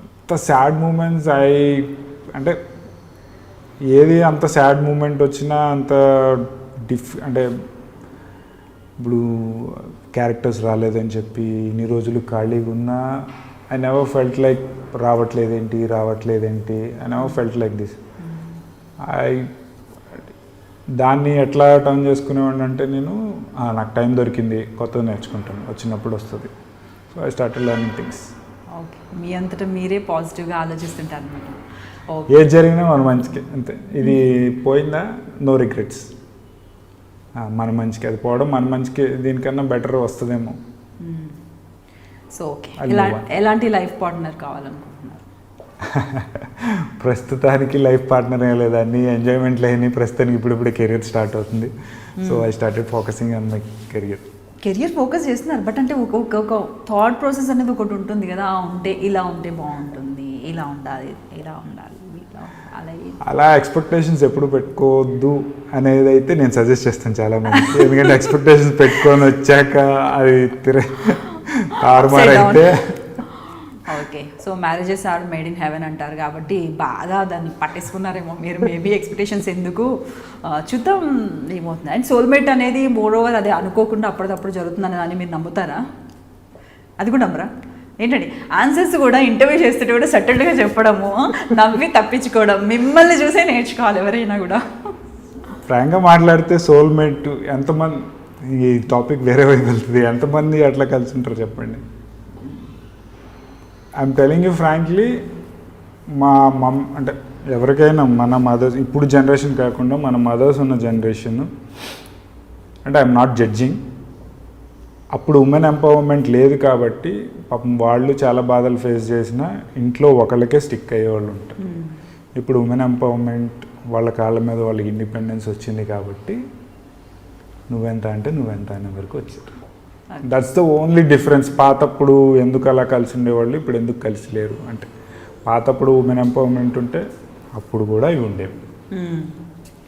అంత సాడ్ మూమెంట్స్ అంటే ఏది అంత సాడ్ మూమెంట్ వచ్చినా అంత అంటే ఇప్పుడు క్యారెక్టర్స్ రాలేదని చెప్పి ఇన్ని రోజులు ఖాళీగా ఉన్నా ఐ నెవర్ ఫెల్ట్ లైక్ రావట్లేదేంటి I never felt like this. దాన్ని ఎట్లా టర్న్ చేసుకునేవాడిని అంటే నేను నాకు టైం దొరికింది, కొత్తది నేర్చుకుంటాను, వచ్చినప్పుడు వస్తుంది. So I started learning things. Okay, మీ అంతటా మీరే పాజిటివ్గా ఆలోచిస్తుంటారు అనమాట. ఏది జరిగినా మన మంచికి అంతే. ఇది పోయిందా నో రిగ్రెట్స్, మన మంచికి అది పోవడం మన మంచికి, దీనికన్నా బెటర్ వస్తుందేమో. సో ఓకే, ఎలాంటి లైఫ్ పార్ట్నర్ కావాలనుకుంటున్నారు? ప్రస్తుతానికి లైఫ్ పార్ట్నర్ ఏం లేదు, అన్ని ఎంజాయ్మెంట్ లేని ప్రస్తుతానికి ఇప్పుడిప్పుడే కెరియర్ స్టార్ట్ అవుతుంది. So I started focusing on my career focus చేస్తున్నారు. బట్ అంటే ఒక థాట్ ప్రాసెస్ అనేది ఒకటి ఉంటుంది కదా, ఇలా ఉంటే బాగుంటుంది, ఇలా ఉండాలి అలా ఎక్స్పెక్టేషన్స్ ఎప్పుడు పెట్టుకోవద్దు అనేది అయితే నేను సజెస్ట్ చేస్తాను చాలా మందికి. ఎందుకంటే ఎక్స్పెక్టేషన్స్ పెట్టుకొని వచ్చాక అది తారుమారు అయితే. Okay, so marriages are made in heaven అంటారు కాబట్టి బాగా దాన్ని పట్టేసుకున్నారేమో మీరు. మేబీ ఎక్స్పెక్టేషన్స్ ఎందుకు, చూద్దాం ఏమవుతుంది. అండ్ సోల్మేట్ అనేది మోర్ ఓవర్ అది అనుకోకుండా అప్పటికప్పుడు జరుగుతుందని దాన్ని మీరు నమ్ముతారా? అది కూడా నమ్మరా? ఏంటండి ఆన్సర్స్ కూడా ఇంటర్వ్యూ చేస్తుంటే కూడా సెటిల్డ్గా చెప్పడము, నవ్వి తప్పించుకోవడం, మిమ్మల్ని చూసే నేర్చుకోవాలి ఎవరైనా కూడా. ఫ్రాంక్గా మాట్లాడితే సోల్మేట్ ఎంతమంది, ఈ టాపిక్ వేరే వైపు వెళ్తుంది, ఎంతమంది అట్లా కలిసి ఉంటారు చెప్పండి. ఐఎమ్ టెలింగ్ యూ ఫ్రాంక్లీ, మా అంటే ఎవరికైనా మన మదర్స్, ఇప్పుడు జనరేషన్ కాకుండా మన మదర్స్ ఉన్న జనరేషన్, అంటే ఐఎమ్ నాట్ జడ్జింగ్, అప్పుడు ఉమెన్ ఎంపవర్మెంట్ లేదు కాబట్టి పాపం వాళ్ళు చాలా బాధలు ఫేస్ చేసిన ఇంట్లో ఒకళ్ళకే స్టిక్ అయ్యేవాళ్ళు ఉంటారు. ఇప్పుడు ఉమెన్ ఎంపవర్మెంట్, వాళ్ళ కాళ్ళ మీద వాళ్ళకి ఇండిపెండెన్స్ వచ్చింది కాబట్టి నువ్వెంత అంటే నువ్వెంత అనే వరకు వచ్చారు. That's the only difference. పాతప్పుడు ఎందుకు అలా కలిసి ఉండేవాళ్ళు, ఇప్పుడు ఎందుకు కలిసి లేరు అంటే, పాతప్పుడు ఉమెన్ ఎంపవర్మెంట్ ఉంటే అప్పుడు కూడా ఇవి ఉండేవి.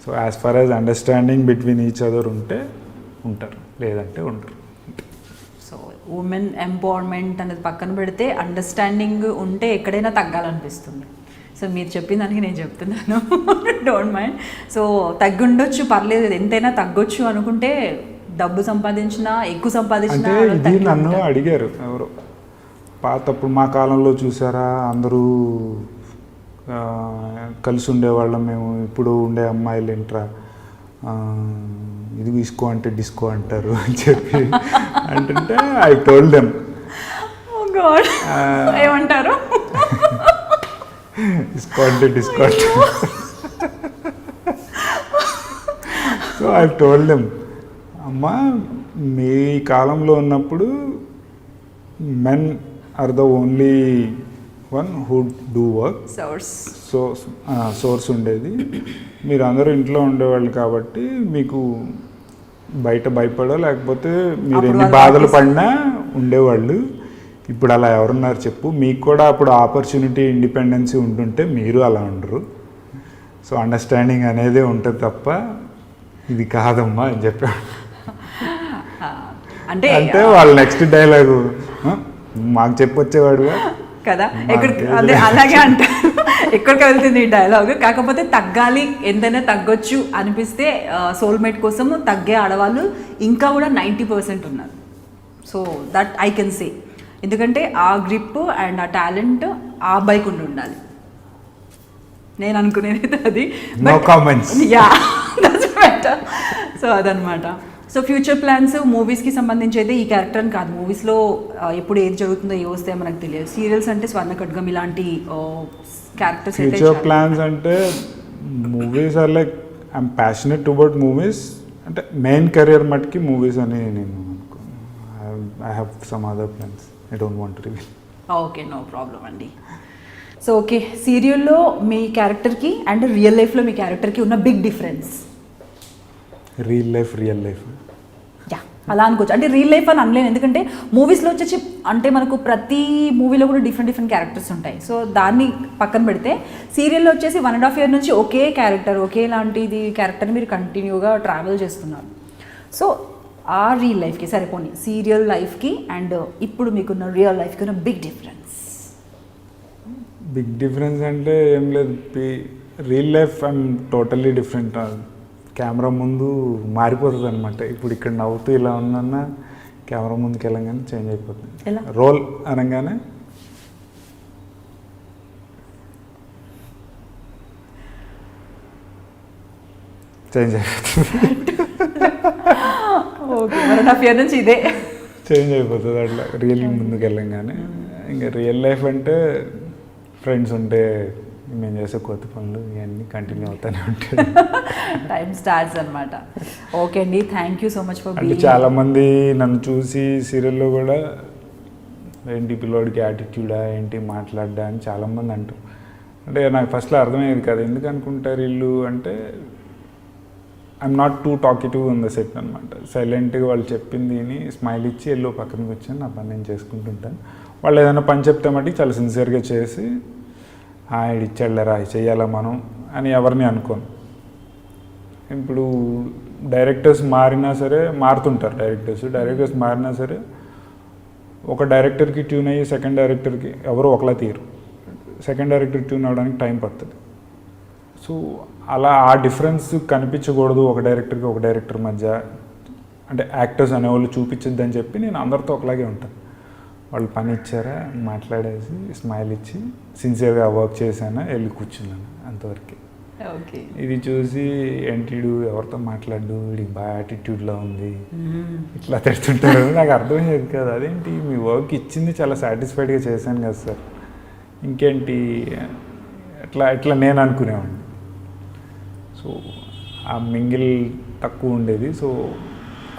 So as far as understanding between each other ఉంటే ఉంటారు, లేదంటే ఉండరు. సో ఉమెన్ ఎంపవర్మెంట్ అనేది పక్కన పెడితే అండర్స్టాండింగ్ ఉంటే ఎక్కడైనా తగ్గాలనిపిస్తుంది. సో మీరు చెప్పిన దానికి నేను చెప్తున్నాను, డోంట్ మైండ్. సో తగ్గుండొచ్చు, పర్లేదు, ఎంతైనా తగ్గొచ్చు అనుకుంటే డబ్బు సంపాదించినా ఎక్కువ సంపాదించినా. అంటే ఇది నన్ను అడిగారు ఎవరు, పాతప్పుడు మా కాలంలో చూసారా అందరూ కలిసి ఉండేవాళ్ళం మేము, ఇప్పుడు ఉండే అమ్మాయిలు ఏంట్రా ఇది ఇస్కో అంటే డిస్కో అంటారు అని చెప్పి అంటుంటే ఐ టోల్డ్ దెమ్, ఏమంటారు, ఇస్కో అంటే డిస్కో అంటారు. సో ఐ టోల్డ్ దెమ్, అమ్మా మీ కాలంలో ఉన్నప్పుడు men are the only one who do work, source ఉండేది, మీరు అందరూ ఇంట్లో ఉండేవాళ్ళు కాబట్టి మీకు బయట భయపడో లేకపోతే మీరు ఎన్ని బాధలు పడినా ఉండేవాళ్ళు. ఇప్పుడు అలా ఎవరున్నారు చెప్పు, మీకు కూడా అప్పుడు ఆపర్చునిటీ ఇండిపెండెన్సీ ఉంటుంటే మీరు అలా ఉండరు. సో అండర్స్టాండింగ్ అనేదే ఉంటుంది తప్ప ఇది కాదమ్మా అని చెప్పాడు. అంటే వాళ్ళు నెక్స్ట్ డైలాగు మాకు చెప్పొచ్చేవాడుగా కదా ఎక్కడికి అదే అలాగే అంటారు ఎక్కడికి వెళ్తుంది ఈ డైలాగ్. కాకపోతే తగ్గాలి, ఎంతైనా తగ్గొచ్చు అనిపిస్తే సోల్మేట్ కోసం తగ్గే ఆడవాళ్ళు ఇంకా కూడా 90% ఉన్నారు. So that I can say, ఎందుకంటే ఆ గ్రిప్ అండ్ ఆ టాలెంట్ ఆ అబ్బాయికి ఉండాలి. నేను అనుకునేది అది. No comments. Yeah that's better. So అదనమాట. సో ఫ్యూచర్ ప్లాన్స్ మూవీస్కి సంబంధించి అయితే ఈ క్యారెక్టర్ అని కాదు, మూవీస్లో ఎప్పుడు ఏది జరుగుతుందో ఏ వస్తాయో మనకు తెలియదు. సీరియల్స్ అంటే స్వర్ణ ఖడ్గం ఇలాంటి క్యారెక్టర్స్ అయితే ఫ్యూచర్ ప్లాన్స్ అంటే movies are like I'm passionate about movies. అంటే మెయిన్ కెరియర్ మటుకి మూవీస్ అని నేను అనుకోను. I have some other plans, I don't want to reveal. Okay, no problem అండి. సో ఓకే, సీరియల్లో మీ క్యారెక్టర్కి అండ్ రియల్ లైఫ్లో మీ క్యారెక్టర్కి ఉన్న big difference. Real life yeah అలా అనుకోవచ్చు. అంటే రియల్ లైఫ్ అని అనలేను, ఎందుకంటే మూవీస్లో వచ్చేసి అంటే మనకు ప్రతి మూవీలో కూడా డిఫరెంట్ క్యారెక్టర్స్ ఉంటాయి. సో దాన్ని పక్కన పెడితే సీరియల్లో వచ్చేసి 1.5 year నుంచి ఒకే క్యారెక్టర్, ఒకేలాంటిది క్యారెక్టర్ని మీరు కంటిన్యూగా ట్రావెల్ చేస్తున్నారు. సో ఆ రియల్ లైఫ్కి సరిపోని సీరియల్ లైఫ్కి అండ్ ఇప్పుడు మీకున్న రియల్ లైఫ్కి ఉన్న బిగ్ డిఫరెన్స్ అంటే ఏం లేదు. Real life I'm totally different. Camera ముందు మారిపోతుంది అనమాట. ఇప్పుడు ఇక్కడ నవ్వుతూ ఇలా ఉందన్న కెమెరా ముందుకు వెళ్ళంగానే చేంజ్ అయిపోతుంది. రోల్ అనగానే చేంజ్ అయిపోతుంది. ఓకే, 1.5 year నుంచి ఇదే చేంజ్ అయిపోతుంది అట్లా రియల్ ముందుకు వెళ్ళంగానే. ఇంకా రియల్ లైఫ్ అంటే ఫ్రెండ్స్ ఉంటే మేము చేసే కొత్త పనులు ఇవన్నీ కంటిన్యూ అవుతానే ఉంటాయి. టైం స్టార్ట్స్ అనమాట. ఓకే అండి, thank you so much for అంటే చాలామంది నన్ను చూసి సీరియల్లో కూడా ఏంటి పిల్లోడికి యాటిట్యూడా ఏంటి మాట్లాడ్డా అని చాలామంది అంటారు. అంటే నాకు ఫస్ట్లో అర్థమయ్యేది కాదు. ఎందుకు అనుకుంటారు వీళ్ళు అంటే I'm not two talkative in the set అనమాట. సైలెంట్గా వాళ్ళు చెప్పింది స్మైల్ ఇచ్చి ఎల్లో పక్కన కూర్చొని నా పని నేను చేసుకుంటుంటాను. వాళ్ళు ఏదైనా పని చెప్తే మటుకు చాలా సిన్సియర్గా చేసి ఇది ఇచ్చాడులేరా చెయ్యాలా మనం అని ఎవరిని అనుకోను. ఇప్పుడు డైరెక్టర్స్ మారినా సరే మారుతుంటారు. డైరెక్టర్స్ మారినా సరే ఒక డైరెక్టర్కి ట్యూన్ అయ్యి సెకండ్ డైరెక్టర్కి ఎవరు ఒకలా తీరు. సెకండ్ డైరెక్టర్ ట్యూన్ అవ్వడానికి టైం పడుతుంది. సో అలా ఆ డిఫరెన్స్ కనిపించకూడదు ఒక డైరెక్టర్ మధ్య. అంటే యాక్టర్స్ అనేవాళ్ళు చూపించద్దని చెప్పి నేను అందరితో ఒకలాగే ఉంటాను. వాళ్ళు పని ఇచ్చారా మాట్లాడేసి స్మైల్ ఇచ్చి సిన్సియర్గా వర్క్ చేశానా వెళ్ళి కూర్చున్నాను అంతవరకు. ఓకే, ఇది చూసి ఏంటిడు ఎవరితో మాట్లాడు వీడికి బాగా యాటిట్యూడ్లో ఉంది ఇట్లా తెస్తుంటారు. నాకు అర్థమయ్యేది కాదు. అదేంటి మీ వర్క్ ఇచ్చింది చాలా సాటిస్ఫైడ్గా చేశాను కదా సార్, ఇంకేంటి ఇట్లా నేను అనుకునేవాడిని. సో ఆ మింగిల్ తక్కువ ఉండేది. సో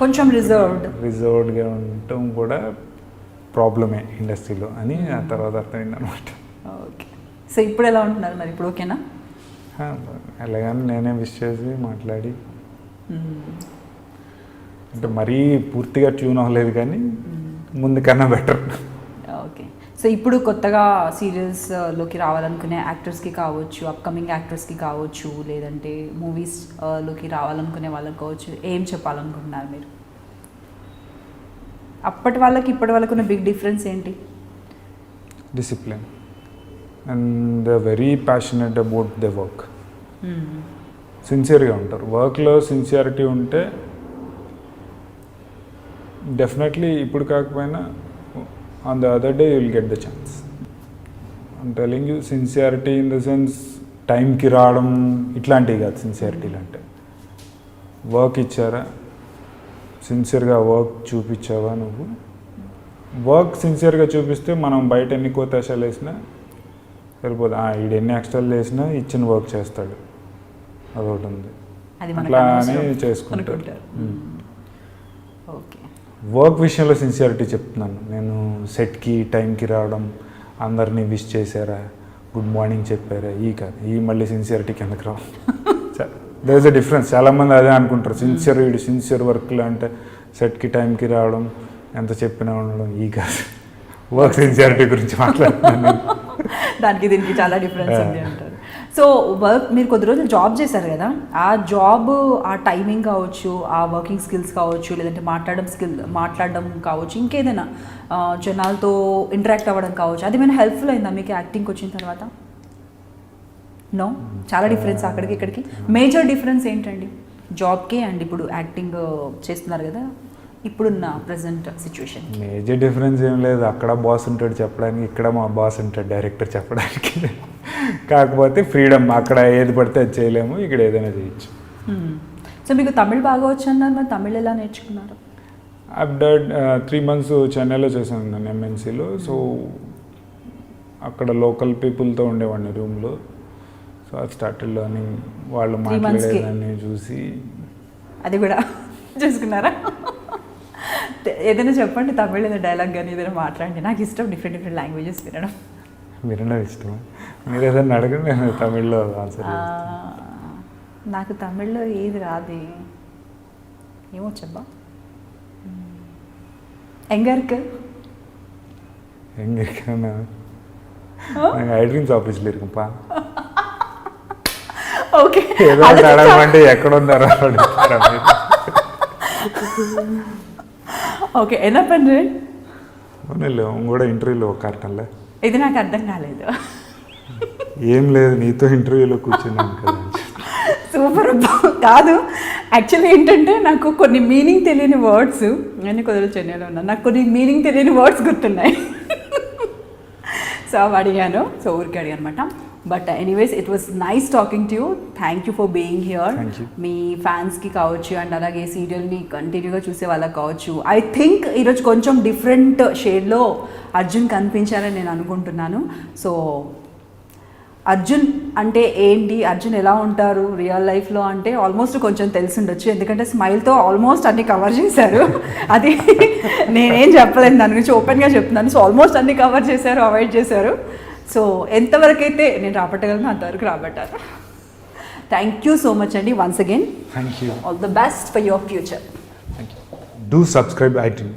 కొంచెం రిజర్వ్డ్గా ఉండటం కూడా ప్రాబ్లమే ఇండస్ట్రీలో అని ఆ తర్వాత అర్థమైంది అనమాట. ఓకే, సో ఇప్పుడు ఎలా ఉంటున్నారు మరి? ఇప్పుడు ఓకేనా? ఎలాగని నేనే విష్ చేసి మాట్లాడి అంటే మరీ పూర్తిగా ట్యూన్ అవ్వలేదు కానీ ముందు కన్నా బెటర్. ఓకే, సో ఇప్పుడు కొత్తగా సీరియల్స్లోకి రావాలనుకునే యాక్టర్స్కి కావచ్చు, అప్కమింగ్ యాక్టర్స్కి కావచ్చు, లేదంటే మూవీస్లోకి రావాలనుకునే వాళ్ళకి కావచ్చు, ఏం చెప్పాలనుకుంటున్నారు మీరు? అప్పటి వాళ్ళకి ఇప్పటి వాళ్ళకు ఉన్న బిగ్ డిఫరెన్స్ ఏంటి? Discipline and they very passionate about the work. సిన్సియర్గా ఉంటారు. వర్క్లో సిన్సియారిటీ ఉంటే డెఫినెట్లీ ఇప్పుడు కాకపోయినా on the other day you will get the chance. I'm telling you, sincerity in the sense టైంకి రావడం ఇట్లాంటివి కాదు. సిన్సియారిటీలు అంటే వర్క్ ఇచ్చారా, సిన్సియర్గా వర్క్ చూపించావా నువ్వు. వర్క్ సిన్సియర్గా చూపిస్తే మనం బయట ఎన్ని కోతేశాలు వేసినా సరిపోదు. వీడు ఎన్ని ఎక్స్ట్రాలు వేసినా ఇచ్చిన వర్క్ చేస్తాడు, అదొకటి ఉంది. అట్లానే చేసుకుంటారు. ఓకే, వర్క్ విషయంలో సిన్సియారిటీ చెప్తున్నాను నేను. సెట్కి టైంకి రావడం, అందరినీ విష్ చేశారా, గుడ్ మార్నింగ్ చెప్పారా, కాదు. మళ్ళీ సిన్సియారిటీ కిందకి రావు. There is a difference. చాలామంది అదే అనుకుంటారు. వీడు సిన్సియర్ వర్క్లో అంటే సెట్కి టైంకి రావడం, ఎంత చెప్పినా ఉండడం. కాదు, వర్క్ సిన్సియారిటీ గురించి మాట్లాడుతున్నాను. దానికి దీనికి చాలా డిఫరెన్స్ ఉంది అంటారు. సో వర్క్ మీరు కొద్ది రోజులు జాబ్ చేశారు కదా, ఆ జాబ్ ఆ టైమింగ్ కావచ్చు, ఆ వర్కింగ్ స్కిల్స్ కావచ్చు, లేదంటే మాట్లాడడం కావచ్చు, ఇంకేదైనా జనాలతో ఇంటరాక్ట్ అవ్వడం కావచ్చు, అది ఏమైనా హెల్ప్ఫుల్ అయిందా మీకు యాక్టింగ్కి వచ్చిన తర్వాత? నో, చాలా డిఫరెన్స్ అక్కడికి ఇక్కడికి. మేజర్ డిఫరెన్స్ ఏంటండి జాబ్కి అండ్ ఇప్పుడు యాక్టింగ్ చేస్తున్నారు కదా ఇప్పుడున్న ప్రజెంట్ సిచ్యువేషన్? మేజర్ డిఫరెన్స్ ఏం లేదు, అక్కడ బాస్ ఉంటాడు చెప్పడానికి, ఇక్కడ మా బాస్ ఉంటాడు డైరెక్టర్ చెప్పడానికి. కాకపోతే ఫ్రీడమ్, అక్కడ ఏది పడితే అది చేయలేము, ఇక్కడ ఏదైనా చేయొచ్చు. సో మీకు తమిళ్ బాగా వచ్చు అన్నారు, మరి తమిళ్ ఎలా నేర్చుకున్నారు? ఆఫ్టర్ 3 months చెన్నైలో చేశాను నేను ఎంఎన్సీలో. సో అక్కడ లోకల్ పీపుల్తో ఉండేవాడిని రూమ్లో. సో అది స్టార్టెడ్ లర్నింగ్, వాళ్ళు 3 months మాట్లాడేదాన్ని చూసి అది కూడా చూసుకున్నారా? ఏదైనా చెప్పండి, తమిళ్ ఏదైనా డైలాగ్ కానీ ఏదైనా మాట్లాడండి, నాకు ఇష్టం డిఫరెంట్ లాంగ్వేజెస్ వినడం ఇష్టం. మీరు ఏదైనా అడగండి, నేను తమిళ్లో ఆన్సర్ నాకు తమిళ్లో ఏది రాదు, ఏమో చెప్పా. ఎంగర్క్ எங்கன்னா நாங்கள் ஐட்ரீம்ஸ் ஆஃபீஸில் இருக்கோம்ப்பா. ఓకే, ఏదో అడగమంటే ఎక్కడ ఉన్నారో అడుగుతారా మీరు? ఓకే, என்ன பண்ணுறேன்? ஒன்றும் இல்லை, உங்க கூட ఇంటర్వ్యూలో కరెక్టల్లా. ఇది నాకు అర్థం కాలేదు. ఏం లేదు, నీతో ఇంటర్వ్యూలో కూర్చున్నాను కదా. సూపర్ కాదు, యాక్చువల్లీ ఏంటంటే నాకు కొన్ని మీనింగ్ తెలియని వర్డ్స్, నేను కొద్దిగా చెన్నైలో ఉన్నాను, నాకు కొన్ని మీనింగ్ తెలియని వర్డ్స్ గుర్తున్నాయి. సో అవి అడిగాను, సో ఊరికి అడిగాను అనమాట. But anyways it was nice talking to you, thank you for being here. మీ ఫ్యాన్స్కి కావచ్చు అండ్ అలాగే సీరియల్ని కంటిన్యూగా చూసే వాళ్ళకి కావచ్చు, ఐ థింక్ ఈరోజు కొంచెం డిఫరెంట్ షేడ్లో అర్జున్ కనిపించారని నేను అనుకుంటున్నాను. సో అర్జున్ అంటే ఏంటి, అర్జున్ ఎలా ఉంటారు రియల్ లైఫ్లో అంటే ఆల్మోస్ట్ కొంచెం తెలిసి ఉండొచ్చు, ఎందుకంటే స్మైల్తో ఆల్మోస్ట్ అన్ని కవర్ చేశారు. అది నేనేం చెప్పలేను, దాని గురించి ఓపెన్గా చెప్తున్నాను. సో ఆల్మోస్ట్ అన్ని కవర్ చేశారు, అవాయిడ్ చేశారు. సో ఎంతవరకు అయితే నేను రాబట్టగలను అంతవరకు రాబట్టారు. థ్యాంక్ యూ సో మచ్ అండి, once again thank you, all the best for your future. Do subscribe I dream.